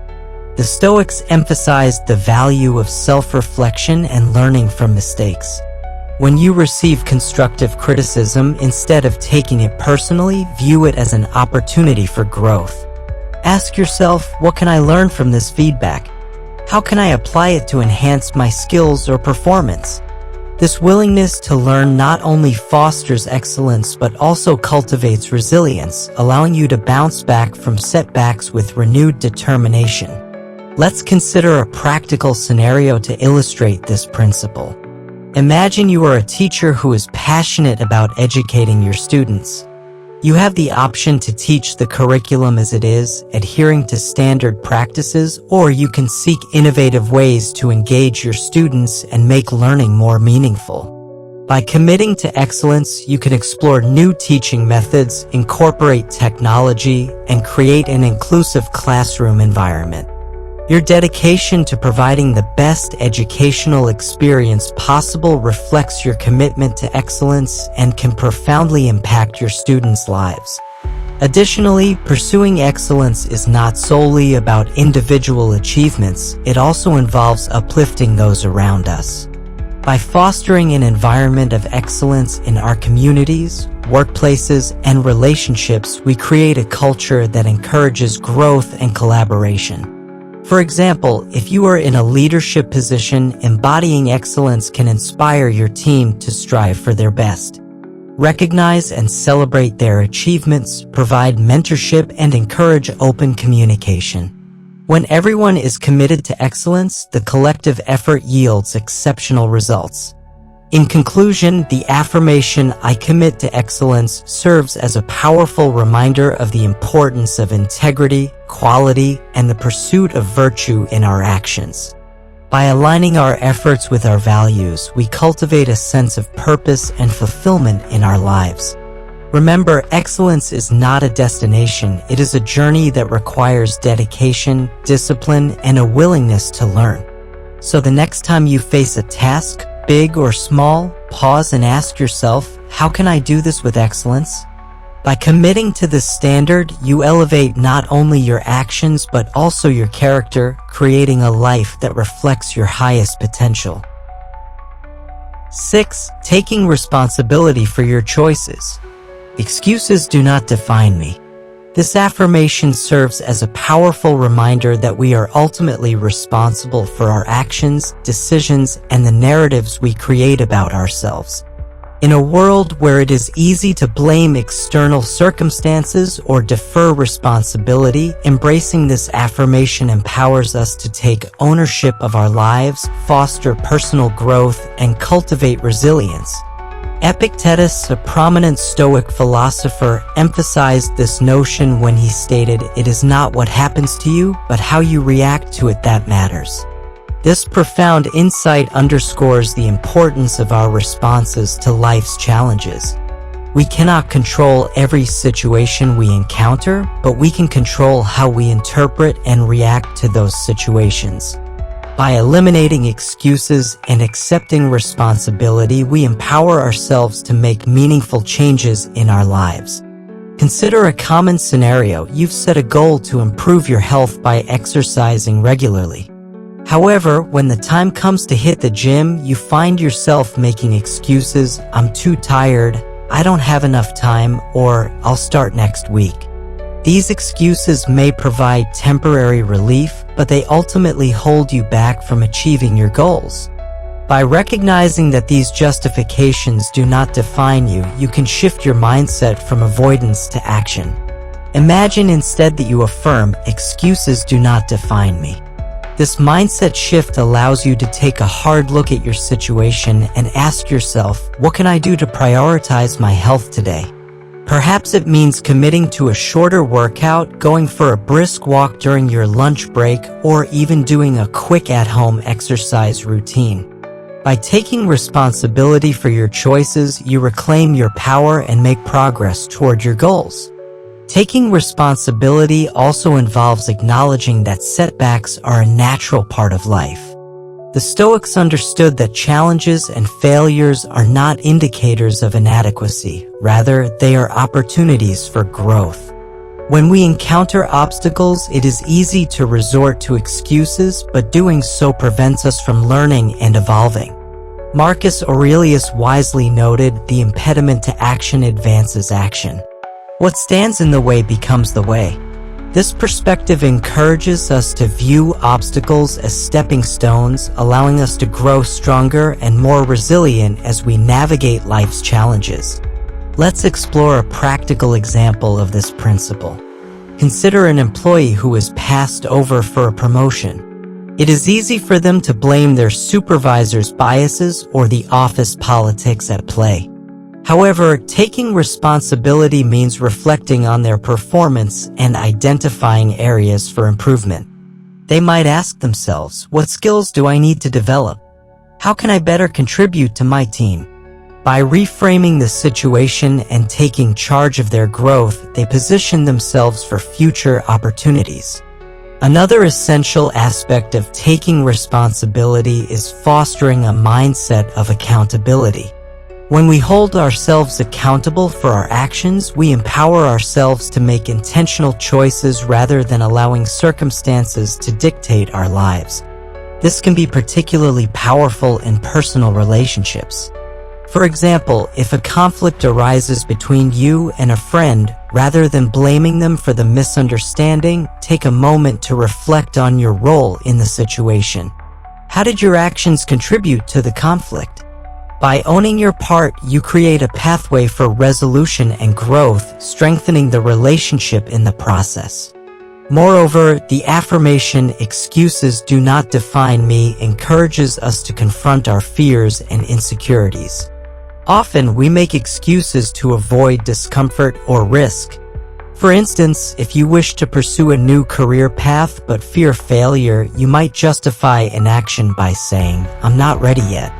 The Stoics emphasized the value of self-reflection and learning from mistakes. When you receive constructive criticism, instead of taking it personally, view it as an opportunity for growth. Ask yourself, what can I learn from this feedback? How can I apply it to enhance my skills or performance? This willingness to learn not only fosters excellence but also cultivates resilience, allowing you to bounce back from setbacks with renewed determination. Let's consider a practical scenario to illustrate this principle. Imagine you are a teacher who is passionate about educating your students. You have the option to teach the curriculum as it is, adhering to standard practices, or you can seek innovative ways to engage your students and make learning more meaningful. By committing to excellence, you can explore new teaching methods, incorporate technology, and create an inclusive classroom environment. Your dedication to providing the best educational experience possible reflects your commitment to excellence and can profoundly impact your students' lives. Additionally, pursuing excellence is not solely about individual achievements, it also involves uplifting those around us. By fostering an environment of excellence in our communities, workplaces, and relationships, we create a culture that encourages growth and collaboration. For example, if you are in a leadership position, embodying excellence can inspire your team to strive for their best. Recognize and celebrate their achievements, provide mentorship, and encourage open communication. When everyone is committed to excellence, the collective effort yields exceptional results. In conclusion, the affirmation, "I commit to excellence," serves as a powerful reminder of the importance of integrity, quality, and the pursuit of virtue in our actions. By aligning our efforts with our values, we cultivate a sense of purpose and fulfillment in our lives. Remember, excellence is not a destination, it is a journey that requires dedication, discipline, and a willingness to learn. So the next time you face a task, big or small, pause and ask yourself, how can I do this with excellence? By committing to this standard, you elevate not only your actions but also your character, creating a life that reflects your highest potential. 6. Taking responsibility for your choices. Excuses do not define me. This affirmation serves as a powerful reminder that we are ultimately responsible for our actions, decisions, and the narratives we create about ourselves. In a world where it is easy to blame external circumstances or defer responsibility, embracing this affirmation empowers us to take ownership of our lives, foster personal growth, and cultivate resilience. Epictetus, a prominent Stoic philosopher, emphasized this notion when he stated, "It is not what happens to you, but how you react to it that matters." This profound insight underscores the importance of our responses to life's challenges. We cannot control every situation we encounter, but we can control how we interpret and react to those situations. By eliminating excuses and accepting responsibility, we empower ourselves to make meaningful changes in our lives. Consider a common scenario. You've set a goal to improve your health by exercising regularly. However, when the time comes to hit the gym, you find yourself making excuses, "I'm too tired," "I don't have enough time," or "I'll start next week." These excuses may provide temporary relief, but they ultimately hold you back from achieving your goals. By recognizing that these justifications do not define you, you can shift your mindset from avoidance to action. Imagine instead that you affirm, "Excuses do not define me." This mindset shift allows you to take a hard look at your situation and ask yourself, what can I do to prioritize my health today? Perhaps it means committing to a shorter workout, going for a brisk walk during your lunch break, or even doing a quick at-home exercise routine. By taking responsibility for your choices, you reclaim your power and make progress toward your goals. Taking responsibility also involves acknowledging that setbacks are a natural part of life. The Stoics understood that challenges and failures are not indicators of inadequacy. Rather, they are opportunities for growth. When we encounter obstacles, it is easy to resort to excuses, but doing so prevents us from learning and evolving. Marcus Aurelius wisely noted, "The impediment to action advances action. What stands in the way becomes the way." This perspective encourages us to view obstacles as stepping stones, allowing us to grow stronger and more resilient as we navigate life's challenges. Let's explore a practical example of this principle. Consider an employee who is passed over for a promotion. It is easy for them to blame their supervisor's biases or the office politics at play. However, taking responsibility means reflecting on their performance and identifying areas for improvement. They might ask themselves, what skills do I need to develop? How can I better contribute to my team? By reframing the situation and taking charge of their growth, they position themselves for future opportunities. Another essential aspect of taking responsibility is fostering a mindset of accountability. When we hold ourselves accountable for our actions, we empower ourselves to make intentional choices rather than allowing circumstances to dictate our lives. This can be particularly powerful in personal relationships. For example, if a conflict arises between you and a friend, rather than blaming them for the misunderstanding, take a moment to reflect on your role in the situation. How did your actions contribute to the conflict? By owning your part, you create a pathway for resolution and growth, strengthening the relationship in the process. Moreover, the affirmation, "Excuses do not define me," encourages us to confront our fears and insecurities. Often, we make excuses to avoid discomfort or risk. For instance, if you wish to pursue a new career path but fear failure, you might justify inaction by saying, "I'm not ready yet."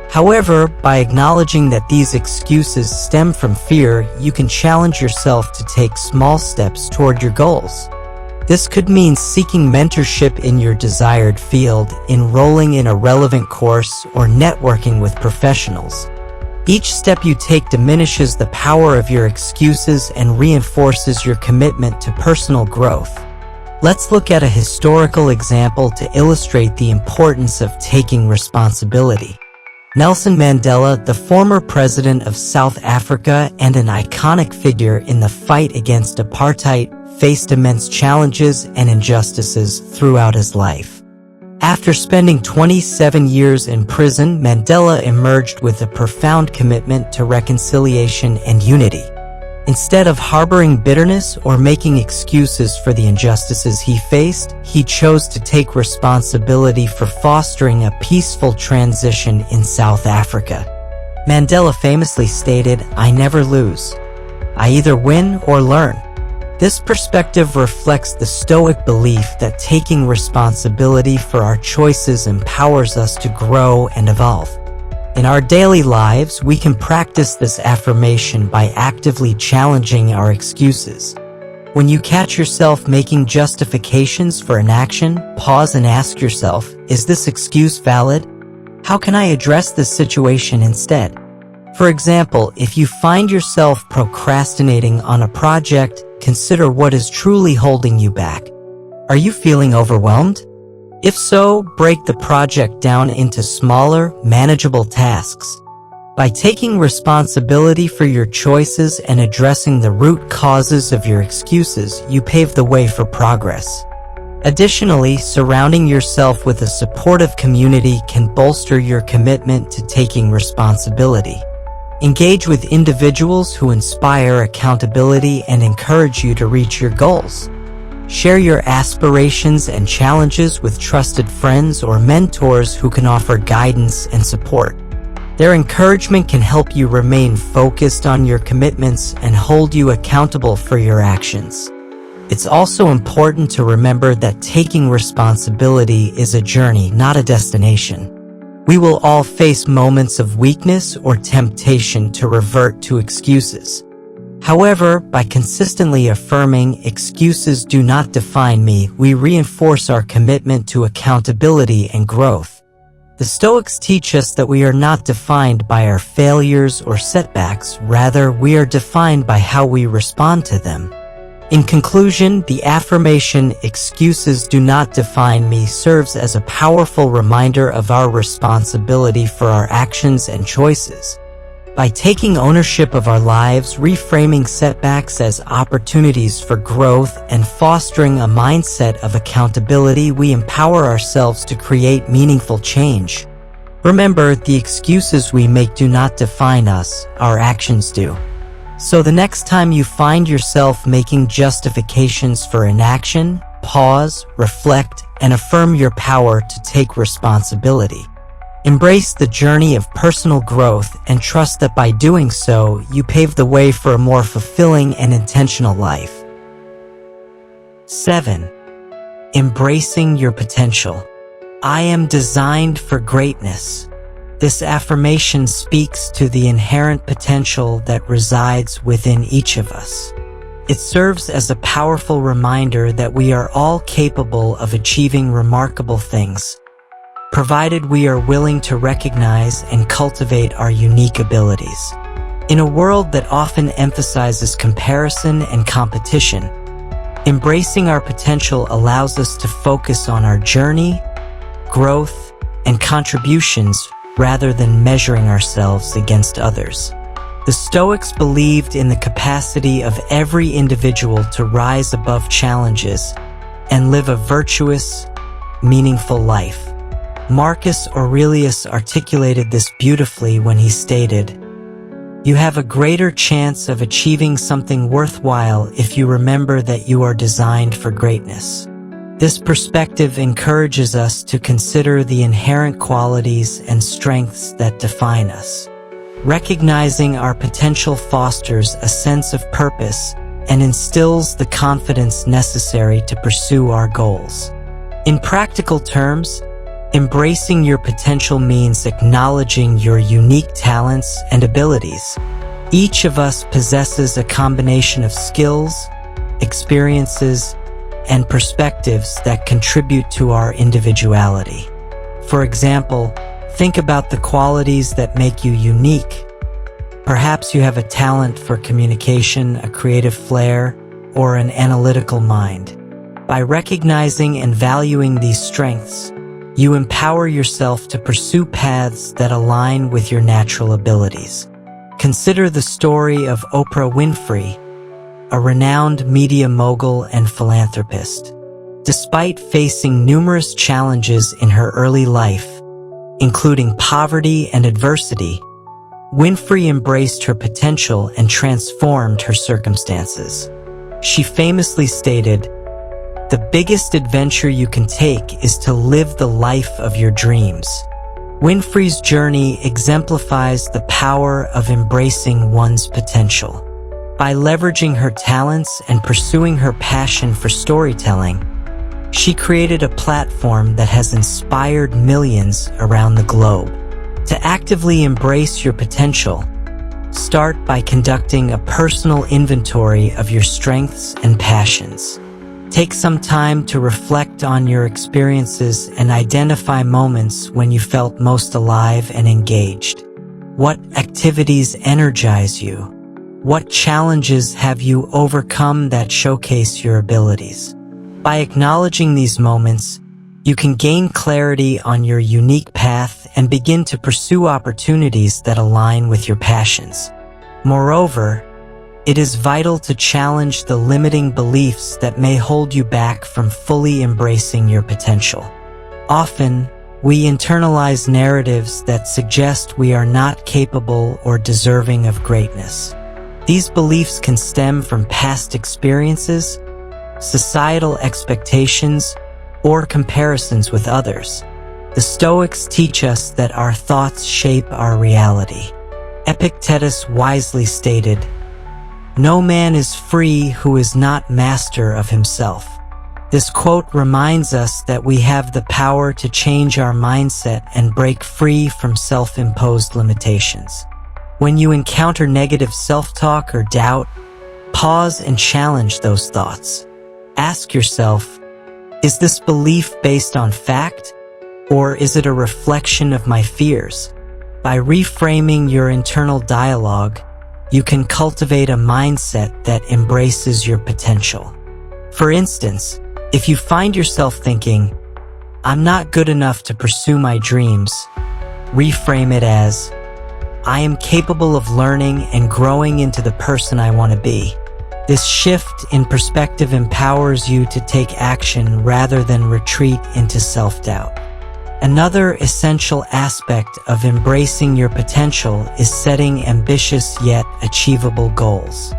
However, by acknowledging that these excuses stem from fear, you can challenge yourself to take small steps toward your goals. This could mean seeking mentorship in your desired field, enrolling in a relevant course, or networking with professionals. Each step you take diminishes the power of your excuses and reinforces your commitment to personal growth. Let's look at a historical example to illustrate the importance of taking responsibility. Nelson Mandela, the former president of South Africa and an iconic figure in the fight against apartheid, faced immense challenges and injustices throughout his life. After spending 27 years in prison, Mandela emerged with a profound commitment to reconciliation and unity. Instead of harboring bitterness or making excuses for the injustices he faced, he chose to take responsibility for fostering a peaceful transition in South Africa. Mandela famously stated, "I never lose. I either win or learn." This perspective reflects the Stoic belief that taking responsibility for our choices empowers us to grow and evolve. In our daily lives, we can practice this affirmation by actively challenging our excuses. When you catch yourself making justifications for an action, pause and ask yourself, "Is this excuse valid? How can I address this situation instead?" For example, if you find yourself procrastinating on a project, consider what is truly holding you back. Are you feeling overwhelmed? If so, break the project down into smaller, manageable tasks. By taking responsibility for your choices and addressing the root causes of your excuses, you pave the way for progress. Additionally, surrounding yourself with a supportive community can bolster your commitment to taking responsibility. Engage with individuals who inspire accountability and encourage you to reach your goals. Share your aspirations and challenges with trusted friends or mentors who can offer guidance and support. Their encouragement can help you remain focused on your commitments and hold you accountable for your actions. It's also important to remember that taking responsibility is a journey, not a destination. We will all face moments of weakness or temptation to revert to excuses. However, by consistently affirming "excuses do not define me," we reinforce our commitment to accountability and growth. The Stoics teach us that we are not defined by our failures or setbacks, rather we are defined by how we respond to them. In conclusion, the affirmation "excuses do not define me" serves as a powerful reminder of our responsibility for our actions and choices. By taking ownership of our lives, reframing setbacks as opportunities for growth, and fostering a mindset of accountability, we empower ourselves to create meaningful change. Remember, the excuses we make do not define us, our actions do. So the next time you find yourself making justifications for inaction, pause, reflect, and affirm your power to take responsibility. Embrace the journey of personal growth and trust that by doing so, you pave the way for a more fulfilling and intentional life. 7. Embracing your potential. I am designed for greatness. This affirmation speaks to the inherent potential that resides within each of us. It serves as a powerful reminder that we are all capable of achieving remarkable things, provided we are willing to recognize and cultivate our unique abilities. In a world that often emphasizes comparison and competition, embracing our potential allows us to focus on our journey, growth, and contributions rather than measuring ourselves against others. The Stoics believed in the capacity of every individual to rise above challenges and live a virtuous, meaningful life. Marcus Aurelius articulated this beautifully when he stated, "You have a greater chance of achieving something worthwhile if you remember that you are designed for greatness." This perspective encourages us to consider the inherent qualities and strengths that define us. Recognizing our potential fosters a sense of purpose and instills the confidence necessary to pursue our goals. In practical terms, embracing your potential means acknowledging your unique talents and abilities. Each of us possesses a combination of skills, experiences, and perspectives that contribute to our individuality. For example, think about the qualities that make you unique. Perhaps you have a talent for communication, a creative flair, or an analytical mind. By recognizing and valuing these strengths, you empower yourself to pursue paths that align with your natural abilities. Consider the story of Oprah Winfrey, a renowned media mogul and philanthropist. Despite facing numerous challenges in her early life, including poverty and adversity, Winfrey embraced her potential and transformed her circumstances. She famously stated, "The biggest adventure you can take is to live the life of your dreams." Winfrey's journey exemplifies the power of embracing one's potential. By leveraging her talents and pursuing her passion for storytelling, she created a platform that has inspired millions around the globe. To actively embrace your potential, start by conducting a personal inventory of your strengths and passions. Take some time to reflect on your experiences and identify moments when you felt most alive and engaged. What activities energize you? What challenges have you overcome that showcase your abilities? By acknowledging these moments, you can gain clarity on your unique path and begin to pursue opportunities that align with your passions. Moreover, it is vital to challenge the limiting beliefs that may hold you back from fully embracing your potential. Often, we internalize narratives that suggest we are not capable or deserving of greatness. These beliefs can stem from past experiences, societal expectations, or comparisons with others. The Stoics teach us that our thoughts shape our reality. Epictetus wisely stated, "No man is free who is not master of himself." This quote reminds us that we have the power to change our mindset and break free from self-imposed limitations. When you encounter negative self-talk or doubt, pause and challenge those thoughts. Ask yourself, is this belief based on fact, or is it a reflection of my fears? By reframing your internal dialogue, you can cultivate a mindset that embraces your potential. For instance, if you find yourself thinking, "I'm not good enough to pursue my dreams," reframe it as, "I am capable of learning and growing into the person I want to be." This shift in perspective empowers you to take action rather than retreat into self-doubt. Another essential aspect of embracing your potential is setting ambitious yet achievable goals.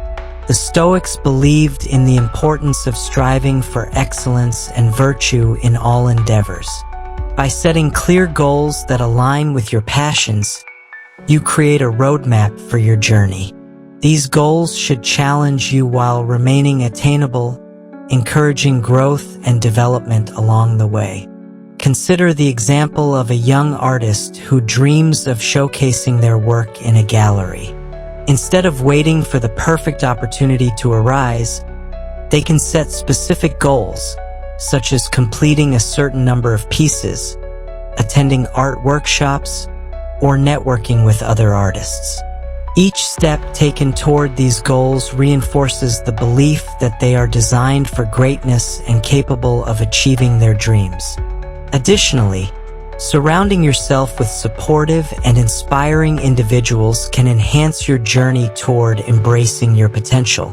The Stoics believed in the importance of striving for excellence and virtue in all endeavors. By setting clear goals that align with your passions, you create a roadmap for your journey. These goals should challenge you while remaining attainable, encouraging growth and development along the way. Consider the example of a young artist who dreams of showcasing their work in a gallery. Instead of waiting for the perfect opportunity to arise, they can set specific goals, such as completing a certain number of pieces, attending art workshops, or networking with other artists. Each step taken toward these goals reinforces the belief that they are designed for greatness and capable of achieving their dreams. Additionally, Surrounding yourself with supportive and inspiring individuals can enhance your journey toward embracing your potential.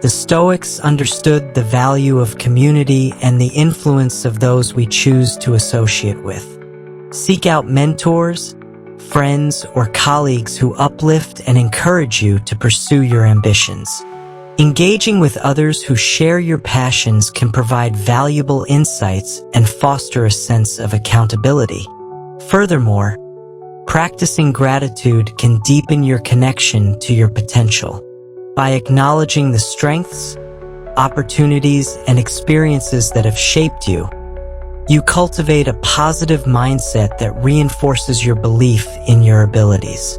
The Stoics understood the value of community and the influence of those we choose to associate with. Seek out mentors, friends, or colleagues who uplift and encourage you to pursue your ambitions. Engaging with others who share your passions can provide valuable insights and foster a sense of accountability. Furthermore, practicing gratitude can deepen your connection to your potential. By acknowledging the strengths, opportunities, and experiences that have shaped you, you cultivate a positive mindset that reinforces your belief in your abilities.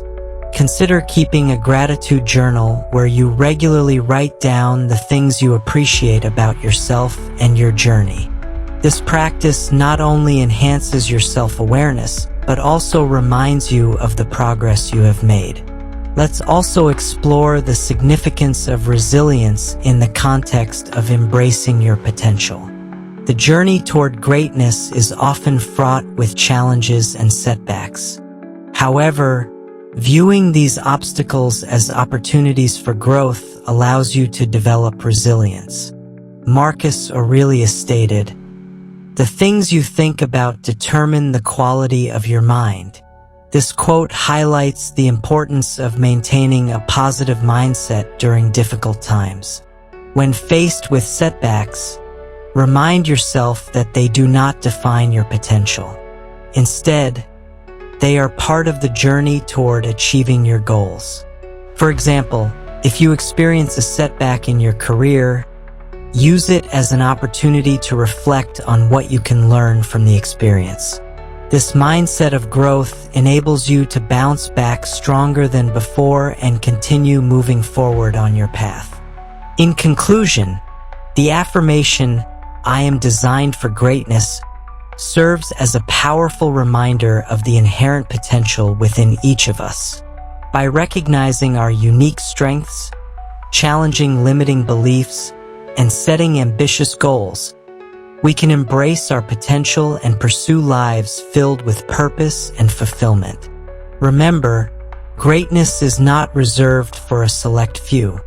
Consider keeping a gratitude journal where you regularly write down the things you appreciate about yourself and your journey. This practice not only enhances your self-awareness, but also reminds you of the progress you have made. Let's also explore the significance of resilience in the context of embracing your potential. The journey toward greatness is often fraught with challenges and setbacks. However, viewing these obstacles as opportunities for growth allows you to develop resilience. Marcus Aurelius stated, "The things you think about determine the quality of your mind." This quote highlights the importance of maintaining a positive mindset during difficult times. When faced with setbacks, remind yourself that they do not define your potential. Instead, they are part of the journey toward achieving your goals. For example, if you experience a setback in your career, use it as an opportunity to reflect on what you can learn from the experience. This mindset of growth enables you to bounce back stronger than before and continue moving forward on your path. In conclusion, the affirmation, "I am designed for greatness," serves as a powerful reminder of the inherent potential within each of us. By recognizing our unique strengths, challenging limiting beliefs, and setting ambitious goals, we can embrace our potential and pursue lives filled with purpose and fulfillment. Remember, greatness is not reserved for a select few.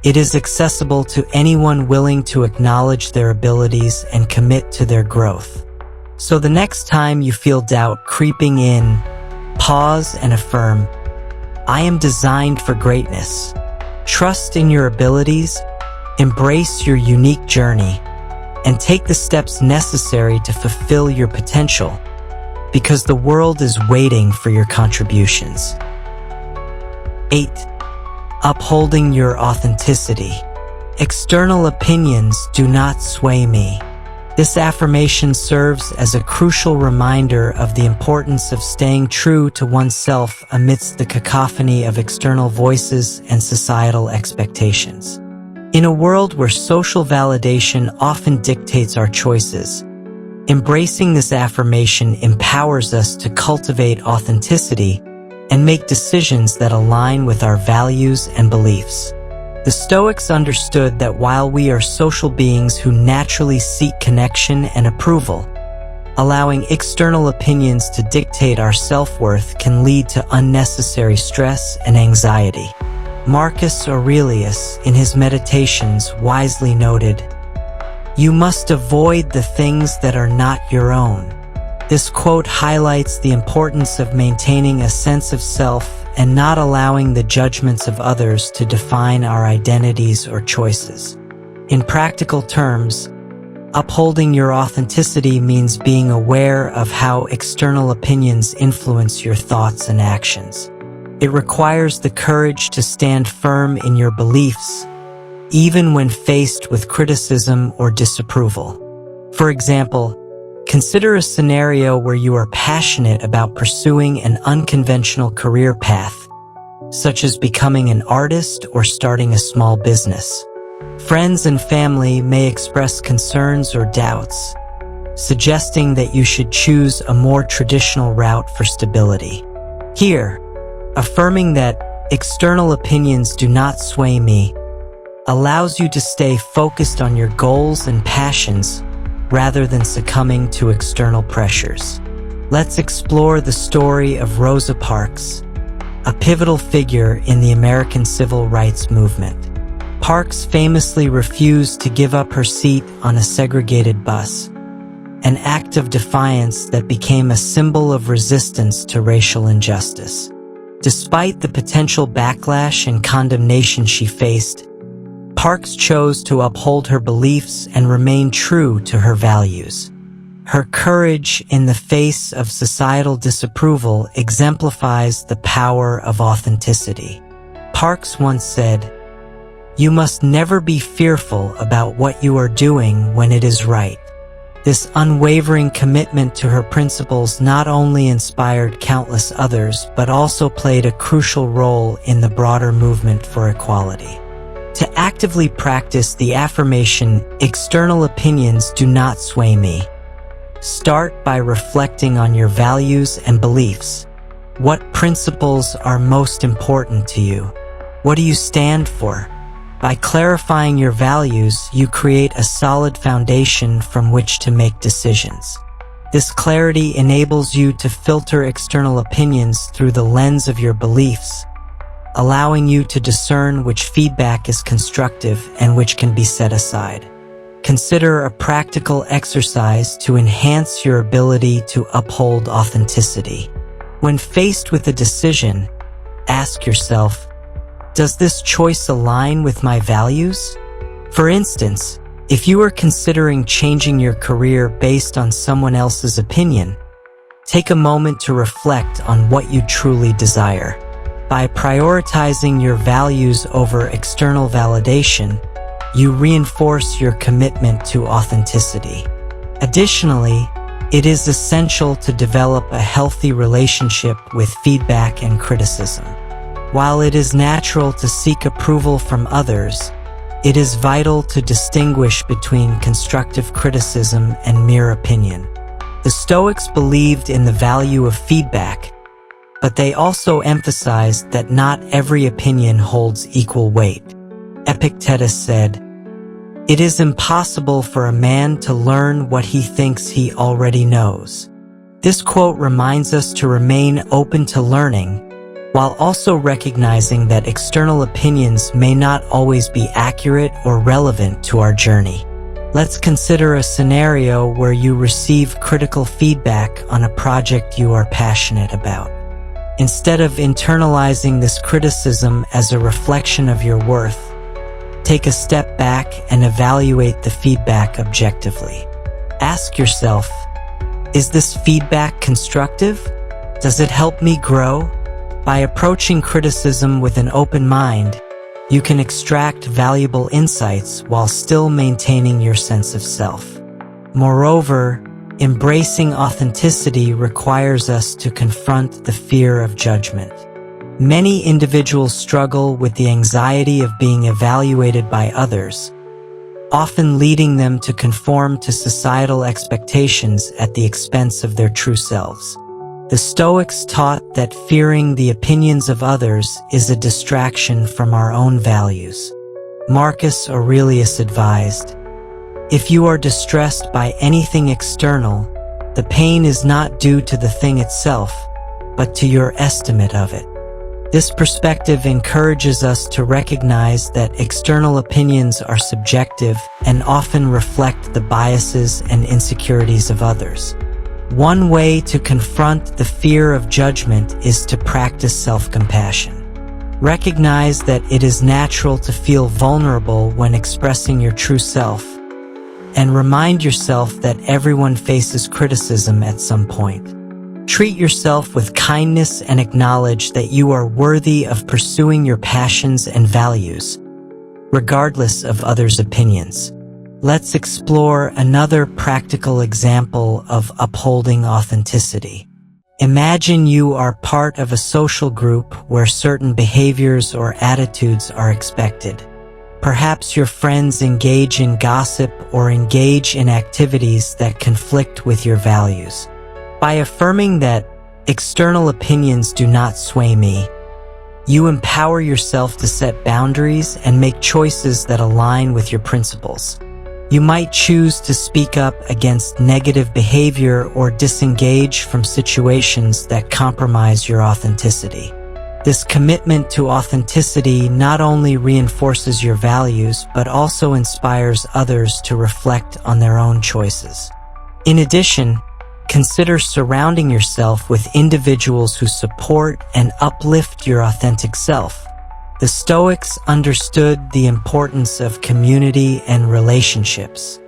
It is accessible to anyone willing to acknowledge their abilities and commit to their growth. So the next time you feel doubt creeping in, pause and affirm, "I am designed for greatness." Trust in your abilities, embrace your unique journey, and take the steps necessary to fulfill your potential, because the world is waiting for your contributions. 8. Upholding your authenticity. External opinions do not sway me. This affirmation serves as a crucial reminder of the importance of staying true to oneself amidst the cacophony of external voices and societal expectations. In a world where social validation often dictates our choices, embracing this affirmation empowers us to cultivate authenticity and make decisions that align with our values and beliefs. The Stoics understood that while we are social beings who naturally seek connection and approval, allowing external opinions to dictate our self-worth can lead to unnecessary stress and anxiety. Marcus Aurelius, in his Meditations, wisely noted, "You must avoid the things that are not your own." This quote highlights the importance of maintaining a sense of self and not allowing the judgments of others to define our identities or choices. In practical terms, upholding your authenticity means being aware of how external opinions influence your thoughts and actions. It requires the courage to stand firm in your beliefs, even when faced with criticism or disapproval. For example, consider a scenario where you are passionate about pursuing an unconventional career path, such as becoming an artist or starting a small business. Friends and family may express concerns or doubts, suggesting that you should choose a more traditional route for stability. Here, affirming that external opinions do not sway me allows you to stay focused on your goals and passions rather than succumbing to external pressures. Let's explore the story of Rosa Parks, a pivotal figure in the American civil rights movement. Parks famously refused to give up her seat on a segregated bus, an act of defiance that became a symbol of resistance to racial injustice. Despite the potential backlash and condemnation she faced, Parks chose to uphold her beliefs and remain true to her values. Her courage in the face of societal disapproval exemplifies the power of authenticity. Parks once said, "You must never be fearful about what you are doing when it is right." This unwavering commitment to her principles not only inspired countless others, but also played a crucial role in the broader movement for equality. To actively practice the affirmation, "External opinions do not sway me," start by reflecting on your values and beliefs. What principles are most important to you? What do you stand for? By clarifying your values, you create a solid foundation from which to make decisions. This clarity enables you to filter external opinions through the lens of your beliefs, allowing you to discern which feedback is constructive and which can be set aside. Consider a practical exercise to enhance your ability to uphold authenticity. When faced with a decision, ask yourself, does this choice align with my values? For instance, if you are considering changing your career based on someone else's opinion, take a moment to reflect on what you truly desire. By prioritizing your values over external validation, you reinforce your commitment to authenticity. Additionally, it is essential to develop a healthy relationship with feedback and criticism. While it is natural to seek approval from others, it is vital to distinguish between constructive criticism and mere opinion. The Stoics believed in the value of feedback, but they also emphasized that not every opinion holds equal weight. Epictetus said, "It is impossible for a man to learn what he thinks he already knows." This quote reminds us to remain open to learning, while also recognizing that external opinions may not always be accurate or relevant to our journey. Let's consider a scenario where you receive critical feedback on a project you are passionate about. Instead of internalizing this criticism as a reflection of your worth, take a step back and evaluate the feedback objectively. Ask yourself, is this feedback constructive? Does it help me grow? By approaching criticism with an open mind, you can extract valuable insights while still maintaining your sense of self. Moreover, embracing authenticity requires us to confront the fear of judgment. Many individuals struggle with the anxiety of being evaluated by others, often leading them to conform to societal expectations at the expense of their true selves. The Stoics taught that fearing the opinions of others is a distraction from our own values. Marcus Aurelius advised, "If you are distressed by anything external, the pain is not due to the thing itself, but to your estimate of it." This perspective encourages us to recognize that external opinions are subjective and often reflect the biases and insecurities of others. One way to confront the fear of judgment is to practice self-compassion. Recognize that it is natural to feel vulnerable when expressing your true self, and remind yourself that everyone faces criticism at some point. Treat yourself with kindness and acknowledge that you are worthy of pursuing your passions and values, regardless of others' opinions. Let's explore another practical example of upholding authenticity. Imagine you are part of a social group where certain behaviors or attitudes are expected. Perhaps your friends engage in gossip or engage in activities that conflict with your values. By affirming that external opinions do not sway me, you empower yourself to set boundaries and make choices that align with your principles. You might choose to speak up against negative behavior or disengage from situations that compromise your authenticity. This commitment to authenticity not only reinforces your values, but also inspires others to reflect on their own choices. In addition, consider surrounding yourself with individuals who support and uplift your authentic self. The Stoics understood the importance of community and relationships.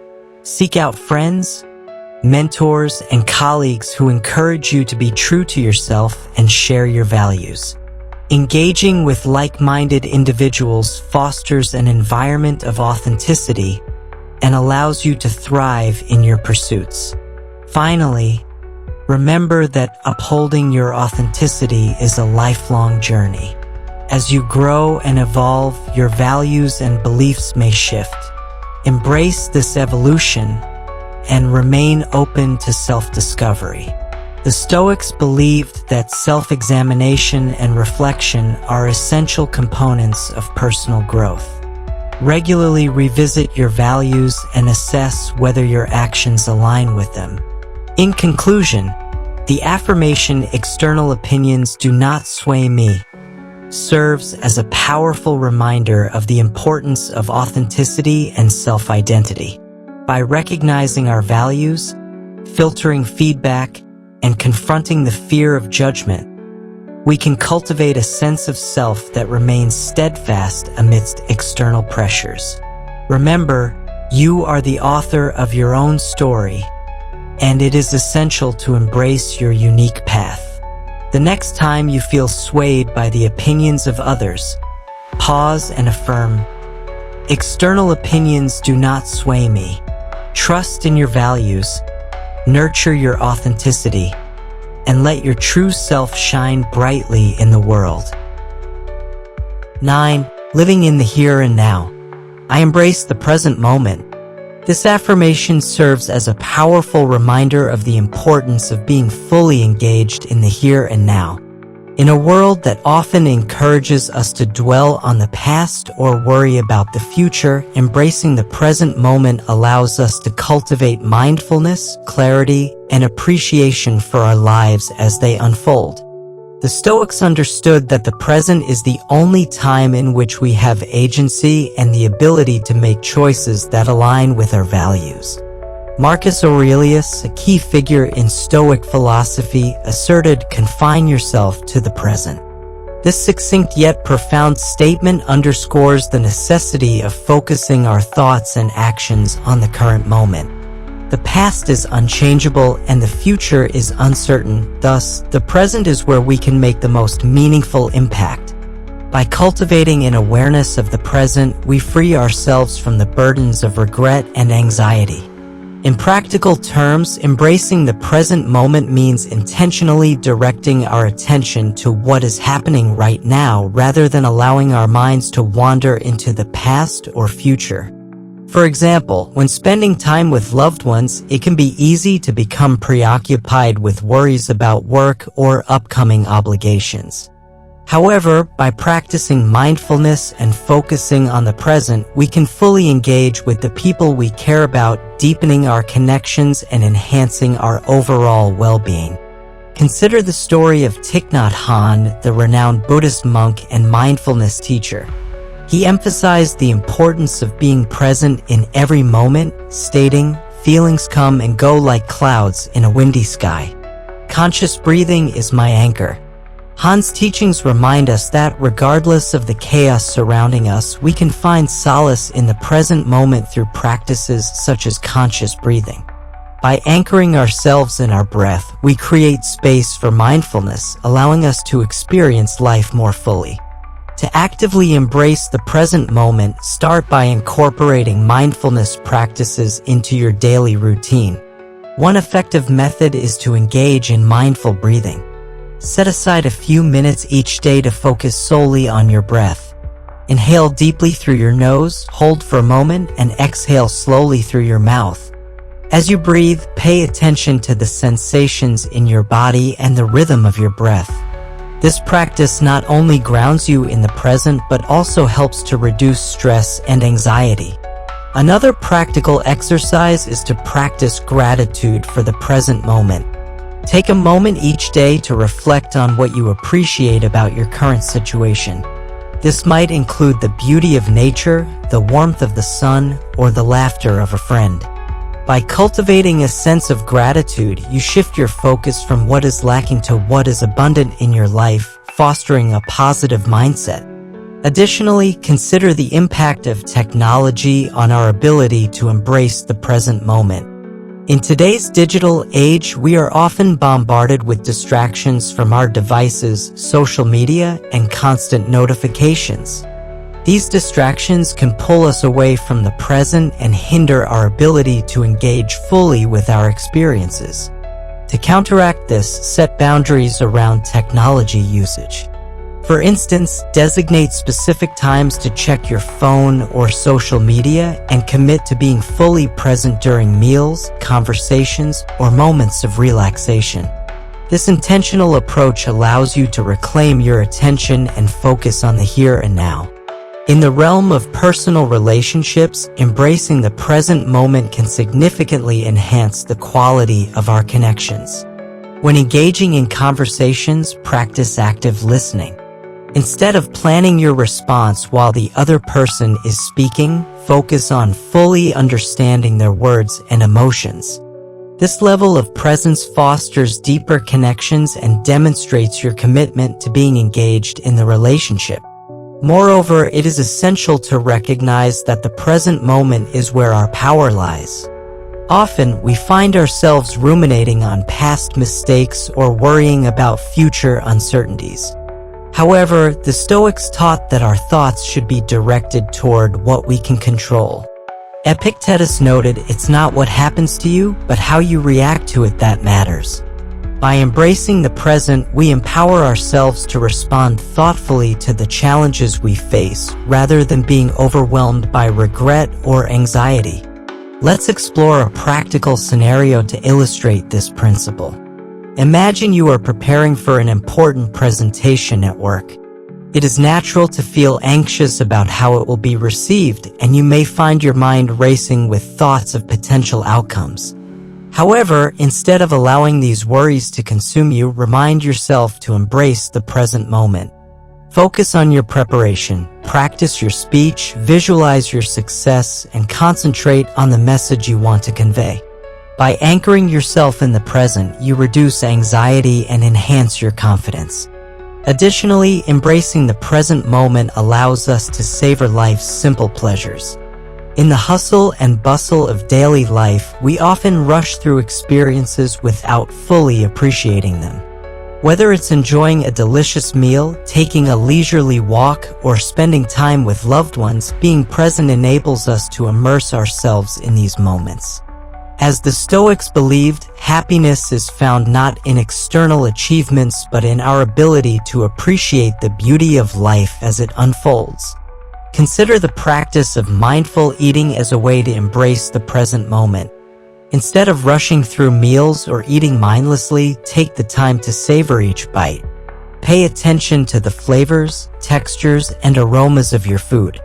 Seek out friends, mentors, and colleagues who encourage you to be true to yourself and share your values. Engaging with like-minded individuals fosters an environment of authenticity and allows you to thrive in your pursuits. Finally, remember that upholding your authenticity is a lifelong journey. As you grow and evolve, your values and beliefs may shift. Embrace this evolution and remain open to self-discovery. The Stoics believed that self-examination and reflection are essential components of personal growth. Regularly revisit your values and assess whether your actions align with them. In conclusion, the affirmation "external opinions do not sway me" serves as a powerful reminder of the importance of authenticity and self-identity. By recognizing our values, filtering feedback, and confronting the fear of judgment, we can cultivate a sense of self that remains steadfast amidst external pressures. Remember, you are the author of your own story, and it is essential to embrace your unique path. The next time you feel swayed by the opinions of others, pause and affirm, "External opinions do not sway me." Trust in your values, nurture your authenticity, and let your true self shine brightly in the world. 9. Living in the here and now. I embrace the present moment. This affirmation serves as a powerful reminder of the importance of being fully engaged in the here and now. In a world that often encourages us to dwell on the past or worry about the future, embracing the present moment allows us to cultivate mindfulness, clarity, and appreciation for our lives as they unfold. The Stoics understood that the present is the only time in which we have agency and the ability to make choices that align with our values. Marcus Aurelius, a key figure in Stoic philosophy, asserted, "Confine yourself to the present." This succinct yet profound statement underscores the necessity of focusing our thoughts and actions on the current moment. The past is unchangeable and the future is uncertain, thus, the present is where we can make the most meaningful impact. By cultivating an awareness of the present, we free ourselves from the burdens of regret and anxiety. In practical terms, embracing the present moment means intentionally directing our attention to what is happening right now rather than allowing our minds to wander into the past or future. For example, when spending time with loved ones, it can be easy to become preoccupied with worries about work or upcoming obligations. However, by practicing mindfulness and focusing on the present, we can fully engage with the people we care about, deepening our connections and enhancing our overall well-being. Consider the story of Thich Nhat Hanh, the renowned Buddhist monk and mindfulness teacher. He emphasized the importance of being present in every moment, stating, "Feelings come and go like clouds in a windy sky. Conscious breathing is my anchor." Han's teachings remind us that regardless of the chaos surrounding us, we can find solace in the present moment through practices such as conscious breathing. By anchoring ourselves in our breath, we create space for mindfulness, allowing us to experience life more fully. To actively embrace the present moment, start by incorporating mindfulness practices into your daily routine. One effective method is to engage in mindful breathing. Set aside a few minutes each day to focus solely on your breath. Inhale deeply through your nose, hold for a moment, and exhale slowly through your mouth. As you breathe, pay attention to the sensations in your body and the rhythm of your breath. This practice not only grounds you in the present but also helps to reduce stress and anxiety. Another practical exercise is to practice gratitude for the present moment. Take a moment each day to reflect on what you appreciate about your current situation. This might include the beauty of nature, the warmth of the sun, or the laughter of a friend. By cultivating a sense of gratitude, you shift your focus from what is lacking to what is abundant in your life, fostering a positive mindset. Additionally, consider the impact of technology on our ability to embrace the present moment. In today's digital age, we are often bombarded with distractions from our devices, social media, and constant notifications. These distractions can pull us away from the present and hinder our ability to engage fully with our experiences. To counteract this, set boundaries around technology usage. For instance, designate specific times to check your phone or social media and commit to being fully present during meals, conversations, or moments of relaxation. This intentional approach allows you to reclaim your attention and focus on the here and now. In the realm of personal relationships, embracing the present moment can significantly enhance the quality of our connections. When engaging in conversations, practice active listening. Instead of planning your response while the other person is speaking, focus on fully understanding their words and emotions. This level of presence fosters deeper connections and demonstrates your commitment to being engaged in the relationship. Moreover, it is essential to recognize that the present moment is where our power lies. Often, we find ourselves ruminating on past mistakes or worrying about future uncertainties. However, the Stoics taught that our thoughts should be directed toward what we can control. Epictetus noted, "It's not what happens to you, but how you react to it that matters." By embracing the present, we empower ourselves to respond thoughtfully to the challenges we face, rather than being overwhelmed by regret or anxiety. Let's explore a practical scenario to illustrate this principle. Imagine you are preparing for an important presentation at work. It is natural to feel anxious about how it will be received, and you may find your mind racing with thoughts of potential outcomes. However, instead of allowing these worries to consume you, remind yourself to embrace the present moment. Focus on your preparation, practice your speech, visualize your success, and concentrate on the message you want to convey. By anchoring yourself in the present, you reduce anxiety and enhance your confidence. Additionally, embracing the present moment allows us to savor life's simple pleasures. In the hustle and bustle of daily life, we often rush through experiences without fully appreciating them. Whether it's enjoying a delicious meal, taking a leisurely walk, or spending time with loved ones, being present enables us to immerse ourselves in these moments. As the Stoics believed, happiness is found not in external achievements but in our ability to appreciate the beauty of life as it unfolds. Consider the practice of mindful eating as a way to embrace the present moment. Instead of rushing through meals or eating mindlessly, take the time to savor each bite. Pay attention to the flavors, textures, and aromas of your food.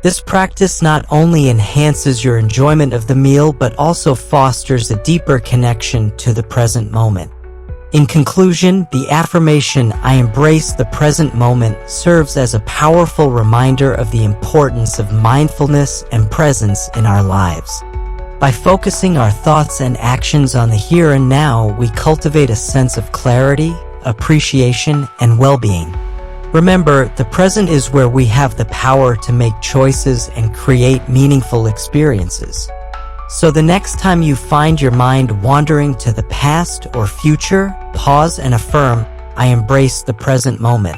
This practice not only enhances your enjoyment of the meal but also fosters a deeper connection to the present moment. In conclusion, the affirmation, "I embrace the present moment," serves as a powerful reminder of the importance of mindfulness and presence in our lives. By focusing our thoughts and actions on the here and now, we cultivate a sense of clarity, appreciation, and well-being. Remember, the present is where we have the power to make choices and create meaningful experiences. So the next time you find your mind wandering to the past or future, pause and affirm, "I embrace the present moment."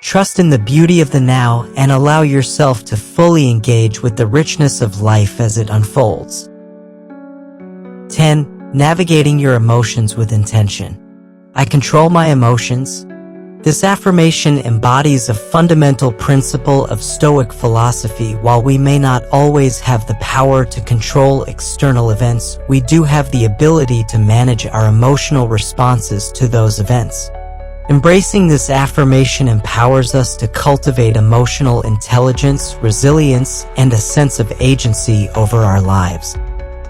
Trust in the beauty of the now and allow yourself to fully engage with the richness of life as it unfolds. 10. Navigating your emotions with intention. I control my emotions. This affirmation embodies a fundamental principle of Stoic philosophy. While we may not always have the power to control external events, we do have the ability to manage our emotional responses to those events. Embracing this affirmation empowers us to cultivate emotional intelligence, resilience, and a sense of agency over our lives.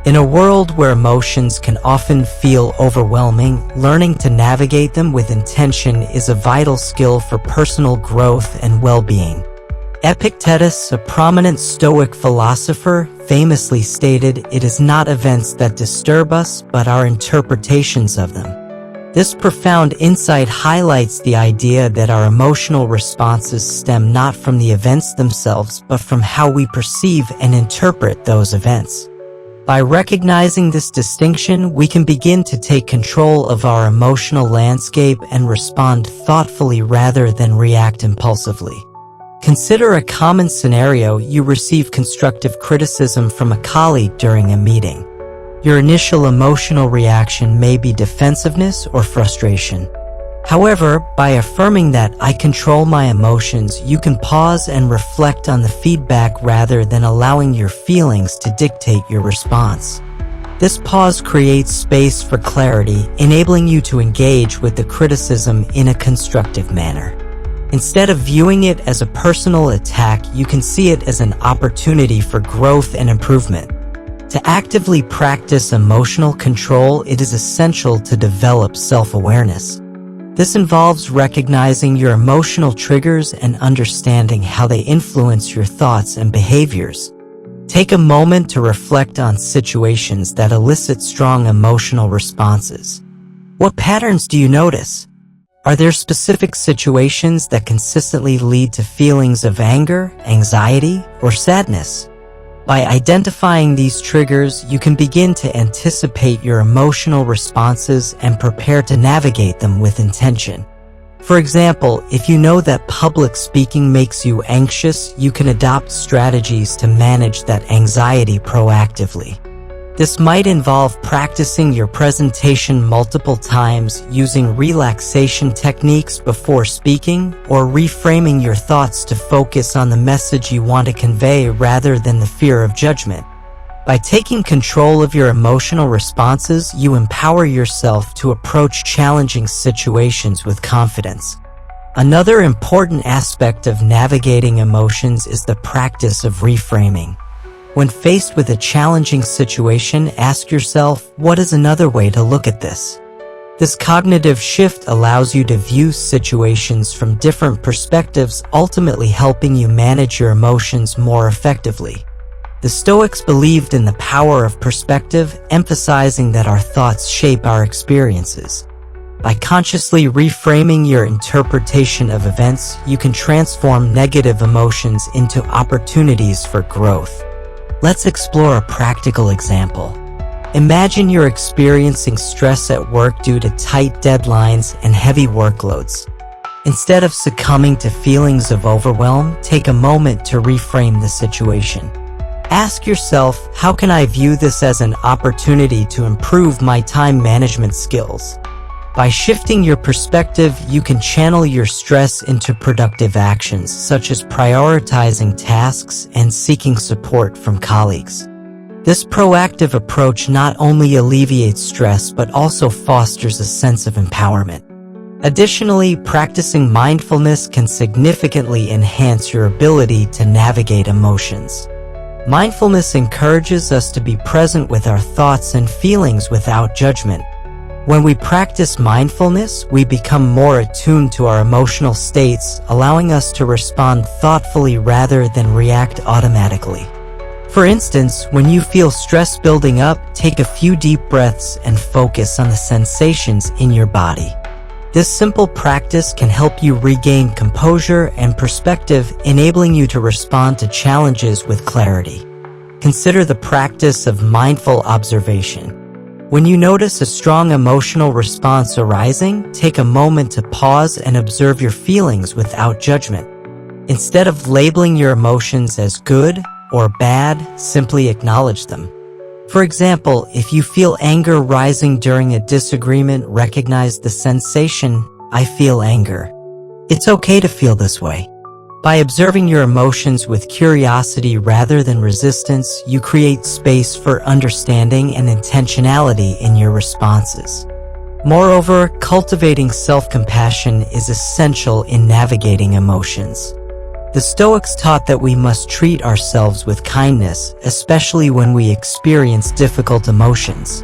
In a world where emotions can often feel overwhelming, learning to navigate them with intention is a vital skill for personal growth and well-being. Epictetus, a prominent Stoic philosopher, famously stated, "It is not events that disturb us, but our interpretations of them." This profound insight highlights the idea that our emotional responses stem not from the events themselves, but from how we perceive and interpret those events. By recognizing this distinction, we can begin to take control of our emotional landscape and respond thoughtfully rather than react impulsively. Consider a common scenario: you receive constructive criticism from a colleague during a meeting. Your initial emotional reaction may be defensiveness or frustration. However, by affirming that "I control my emotions," you can pause and reflect on the feedback rather than allowing your feelings to dictate your response. This pause creates space for clarity, enabling you to engage with the criticism in a constructive manner. Instead of viewing it as a personal attack, you can see it as an opportunity for growth and improvement. To actively practice emotional control, it is essential to develop self-awareness. This involves recognizing your emotional triggers and understanding how they influence your thoughts and behaviors. Take a moment to reflect on situations that elicit strong emotional responses. What patterns do you notice? Are there specific situations that consistently lead to feelings of anger, anxiety, or sadness? By identifying these triggers, you can begin to anticipate your emotional responses and prepare to navigate them with intention. For example, if you know that public speaking makes you anxious, you can adopt strategies to manage that anxiety proactively. This might involve practicing your presentation multiple times, using relaxation techniques before speaking, or reframing your thoughts to focus on the message you want to convey rather than the fear of judgment. By taking control of your emotional responses, you empower yourself to approach challenging situations with confidence. Another important aspect of navigating emotions is the practice of reframing. When faced with a challenging situation, ask yourself, what is another way to look at this? This cognitive shift allows you to view situations from different perspectives, ultimately helping you manage your emotions more effectively. The Stoics believed in the power of perspective, emphasizing that our thoughts shape our experiences. By consciously reframing your interpretation of events, you can transform negative emotions into opportunities for growth. Let's explore a practical example. Imagine you're experiencing stress at work due to tight deadlines and heavy workloads. Instead of succumbing to feelings of overwhelm, take a moment to reframe the situation. Ask yourself, how can I view this as an opportunity to improve my time management skills? By shifting your perspective, you can channel your stress into productive actions, such as prioritizing tasks and seeking support from colleagues. This proactive approach not only alleviates stress but also fosters a sense of empowerment. Additionally, practicing mindfulness can significantly enhance your ability to navigate emotions. Mindfulness encourages us to be present with our thoughts and feelings without judgment. When we practice mindfulness, we become more attuned to our emotional states, allowing us to respond thoughtfully rather than react automatically. For instance, when you feel stress building up, take a few deep breaths and focus on the sensations in your body. This simple practice can help you regain composure and perspective, enabling you to respond to challenges with clarity. Consider the practice of mindful observation. When you notice a strong emotional response arising, take a moment to pause and observe your feelings without judgment. Instead of labeling your emotions as good or bad, simply acknowledge them. For example, if you feel anger rising during a disagreement, recognize the sensation, "I feel anger." It's okay to feel this way. By observing your emotions with curiosity rather than resistance, you create space for understanding and intentionality in your responses. Moreover, cultivating self-compassion is essential in navigating emotions. The Stoics taught that we must treat ourselves with kindness, especially when we experience difficult emotions.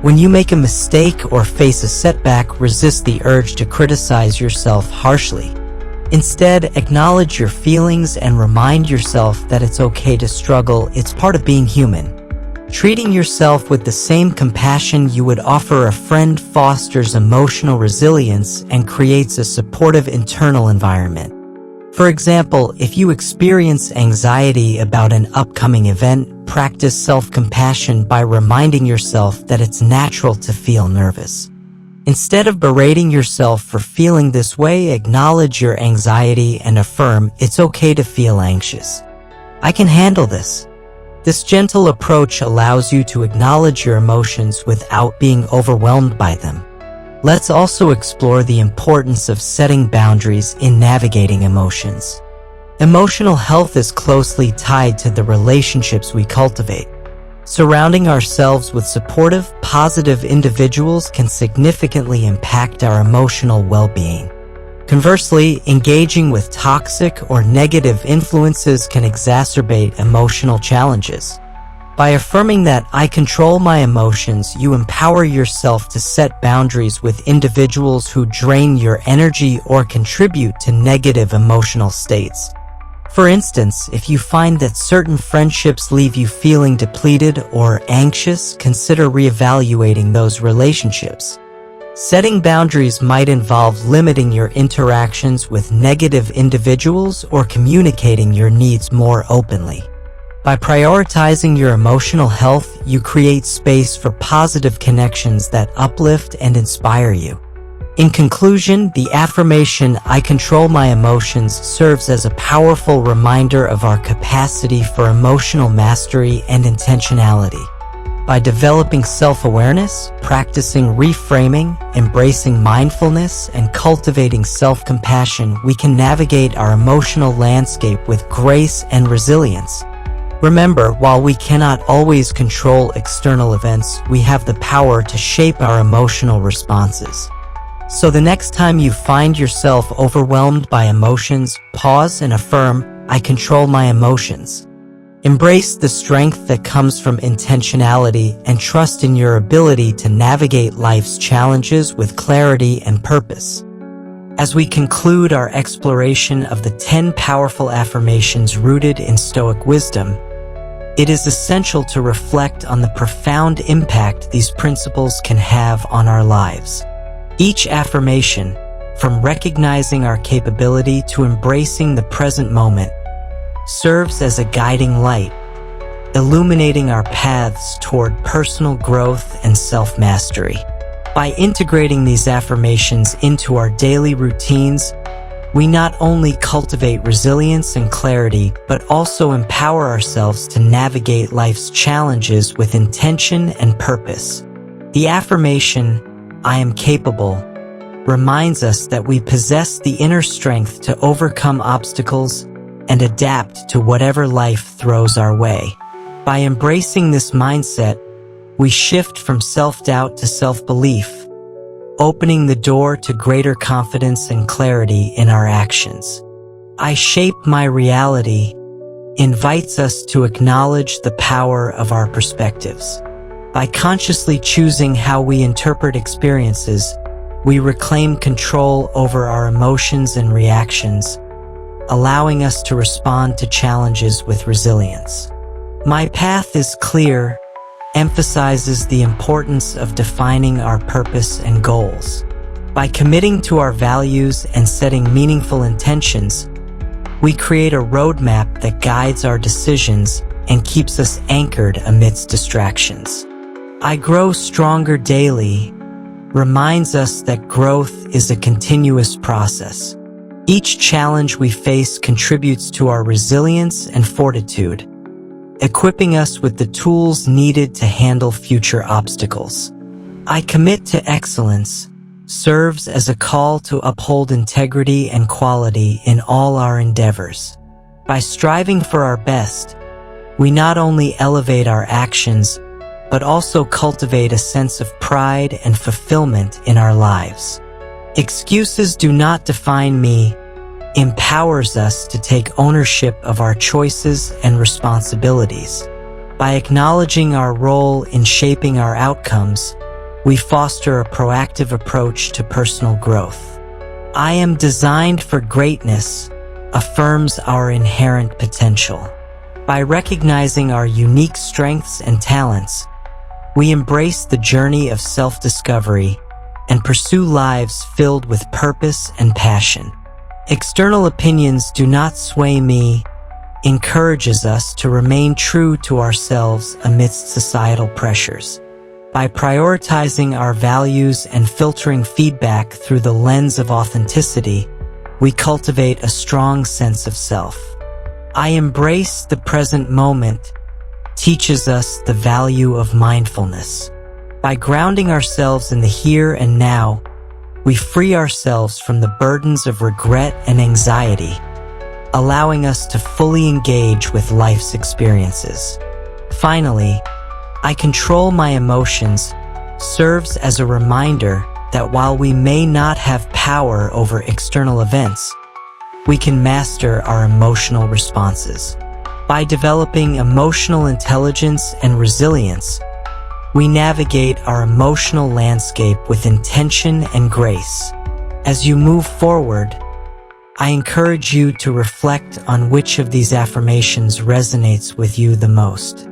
When you make a mistake or face a setback, resist the urge to criticize yourself harshly. Instead, acknowledge your feelings and remind yourself that it's okay to struggle, it's part of being human. Treating yourself with the same compassion you would offer a friend fosters emotional resilience and creates a supportive internal environment. For example, if you experience anxiety about an upcoming event, practice self-compassion by reminding yourself that it's natural to feel nervous. Instead of berating yourself for feeling this way, acknowledge your anxiety and affirm, it's okay to feel anxious. I can handle this. This gentle approach allows you to acknowledge your emotions without being overwhelmed by them. Let's also explore the importance of setting boundaries in navigating emotions. Emotional health is closely tied to the relationships we cultivate. Surrounding ourselves with supportive, positive individuals can significantly impact our emotional well-being. Conversely, engaging with toxic or negative influences can exacerbate emotional challenges. By affirming that I control my emotions, you empower yourself to set boundaries with individuals who drain your energy or contribute to negative emotional states. For instance, if you find that certain friendships leave you feeling depleted or anxious, consider reevaluating those relationships. Setting boundaries might involve limiting your interactions with negative individuals or communicating your needs more openly. By prioritizing your emotional health, you create space for positive connections that uplift and inspire you. In conclusion, the affirmation, I control my emotions, serves as a powerful reminder of our capacity for emotional mastery and intentionality. By developing self-awareness, practicing reframing, embracing mindfulness, and cultivating self-compassion, we can navigate our emotional landscape with grace and resilience. Remember, while we cannot always control external events, we have the power to shape our emotional responses. So the next time you find yourself overwhelmed by emotions, pause and affirm, I control my emotions. Embrace the strength that comes from intentionality and trust in your ability to navigate life's challenges with clarity and purpose. As we conclude our exploration of the 10 powerful affirmations rooted in Stoic wisdom, it is essential to reflect on the profound impact these principles can have on our lives. Each affirmation, from recognizing our capability to embracing the present moment, serves as a guiding light, illuminating our paths toward personal growth and self-mastery. By integrating these affirmations into our daily routines, we not only cultivate resilience and clarity, but also empower ourselves to navigate life's challenges with intention and purpose. The affirmation, I am capable, reminds us that we possess the inner strength to overcome obstacles and adapt to whatever life throws our way. By embracing this mindset, we shift from self-doubt to self-belief, opening the door to greater confidence and clarity in our actions. I shape my reality invites us to acknowledge the power of our perspectives. By consciously choosing how we interpret experiences, we reclaim control over our emotions and reactions, allowing us to respond to challenges with resilience. My path is clear emphasizes the importance of defining our purpose and goals. By committing to our values and setting meaningful intentions, we create a roadmap that guides our decisions and keeps us anchored amidst distractions. I grow stronger daily reminds us that growth is a continuous process. Each challenge we face contributes to our resilience and fortitude, equipping us with the tools needed to handle future obstacles. I commit to excellence serves as a call to uphold integrity and quality in all our endeavors. By striving for our best, we not only elevate our actions, but also cultivate a sense of pride and fulfillment in our lives. Excuses do not define me empowers us to take ownership of our choices and responsibilities. By acknowledging our role in shaping our outcomes, we foster a proactive approach to personal growth. I am designed for greatness affirms our inherent potential. By recognizing our unique strengths and talents, we embrace the journey of self-discovery and pursue lives filled with purpose and passion. External opinions do not sway me encourages us to remain true to ourselves amidst societal pressures. By prioritizing our values and filtering feedback through the lens of authenticity, we cultivate a strong sense of self. I embrace the present moment teaches us the value of mindfulness. By grounding ourselves in the here and now, we free ourselves from the burdens of regret and anxiety, allowing us to fully engage with life's experiences. Finally, I control my emotions serves as a reminder that while we may not have power over external events, we can master our emotional responses. By developing emotional intelligence and resilience, we navigate our emotional landscape with intention and grace. As you move forward, I encourage you to reflect on which of these affirmations resonates with you the most.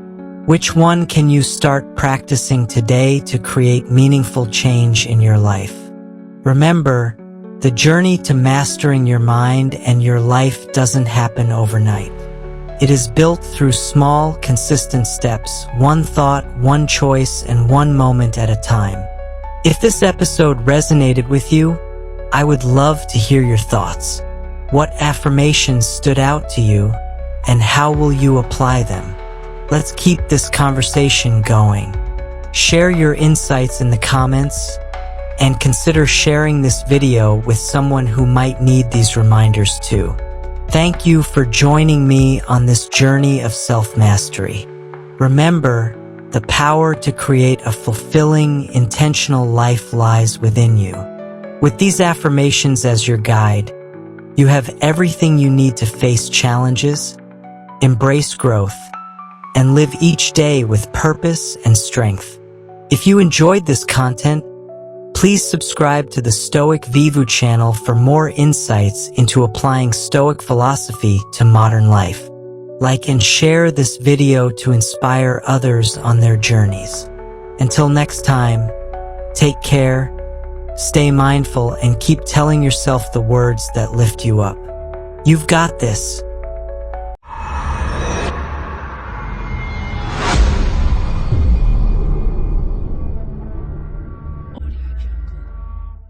Which one can you start practicing today to create meaningful change in your life? Remember, the journey to mastering your mind and your life doesn't happen overnight. It is built through small, consistent steps, one thought, one choice, and one moment at a time. If this episode resonated with you, I would love to hear your thoughts. What affirmations stood out to you, and how will you apply them? Let's keep this conversation going. Share your insights in the comments, and consider sharing this video with someone who might need these reminders too. Thank you for joining me on this journey of self-mastery. Remember, the power to create a fulfilling, intentional life lies within you. With these affirmations as your guide, you have everything you need to face challenges, embrace growth, and live each day with purpose and strength. If you enjoyed this content, please subscribe to the Stoic VIVU channel for more insights into applying Stoic philosophy to modern life. Like and share this video to inspire others on their journeys. Until next time, take care, stay mindful, and keep telling yourself the words that lift you up. You've got this.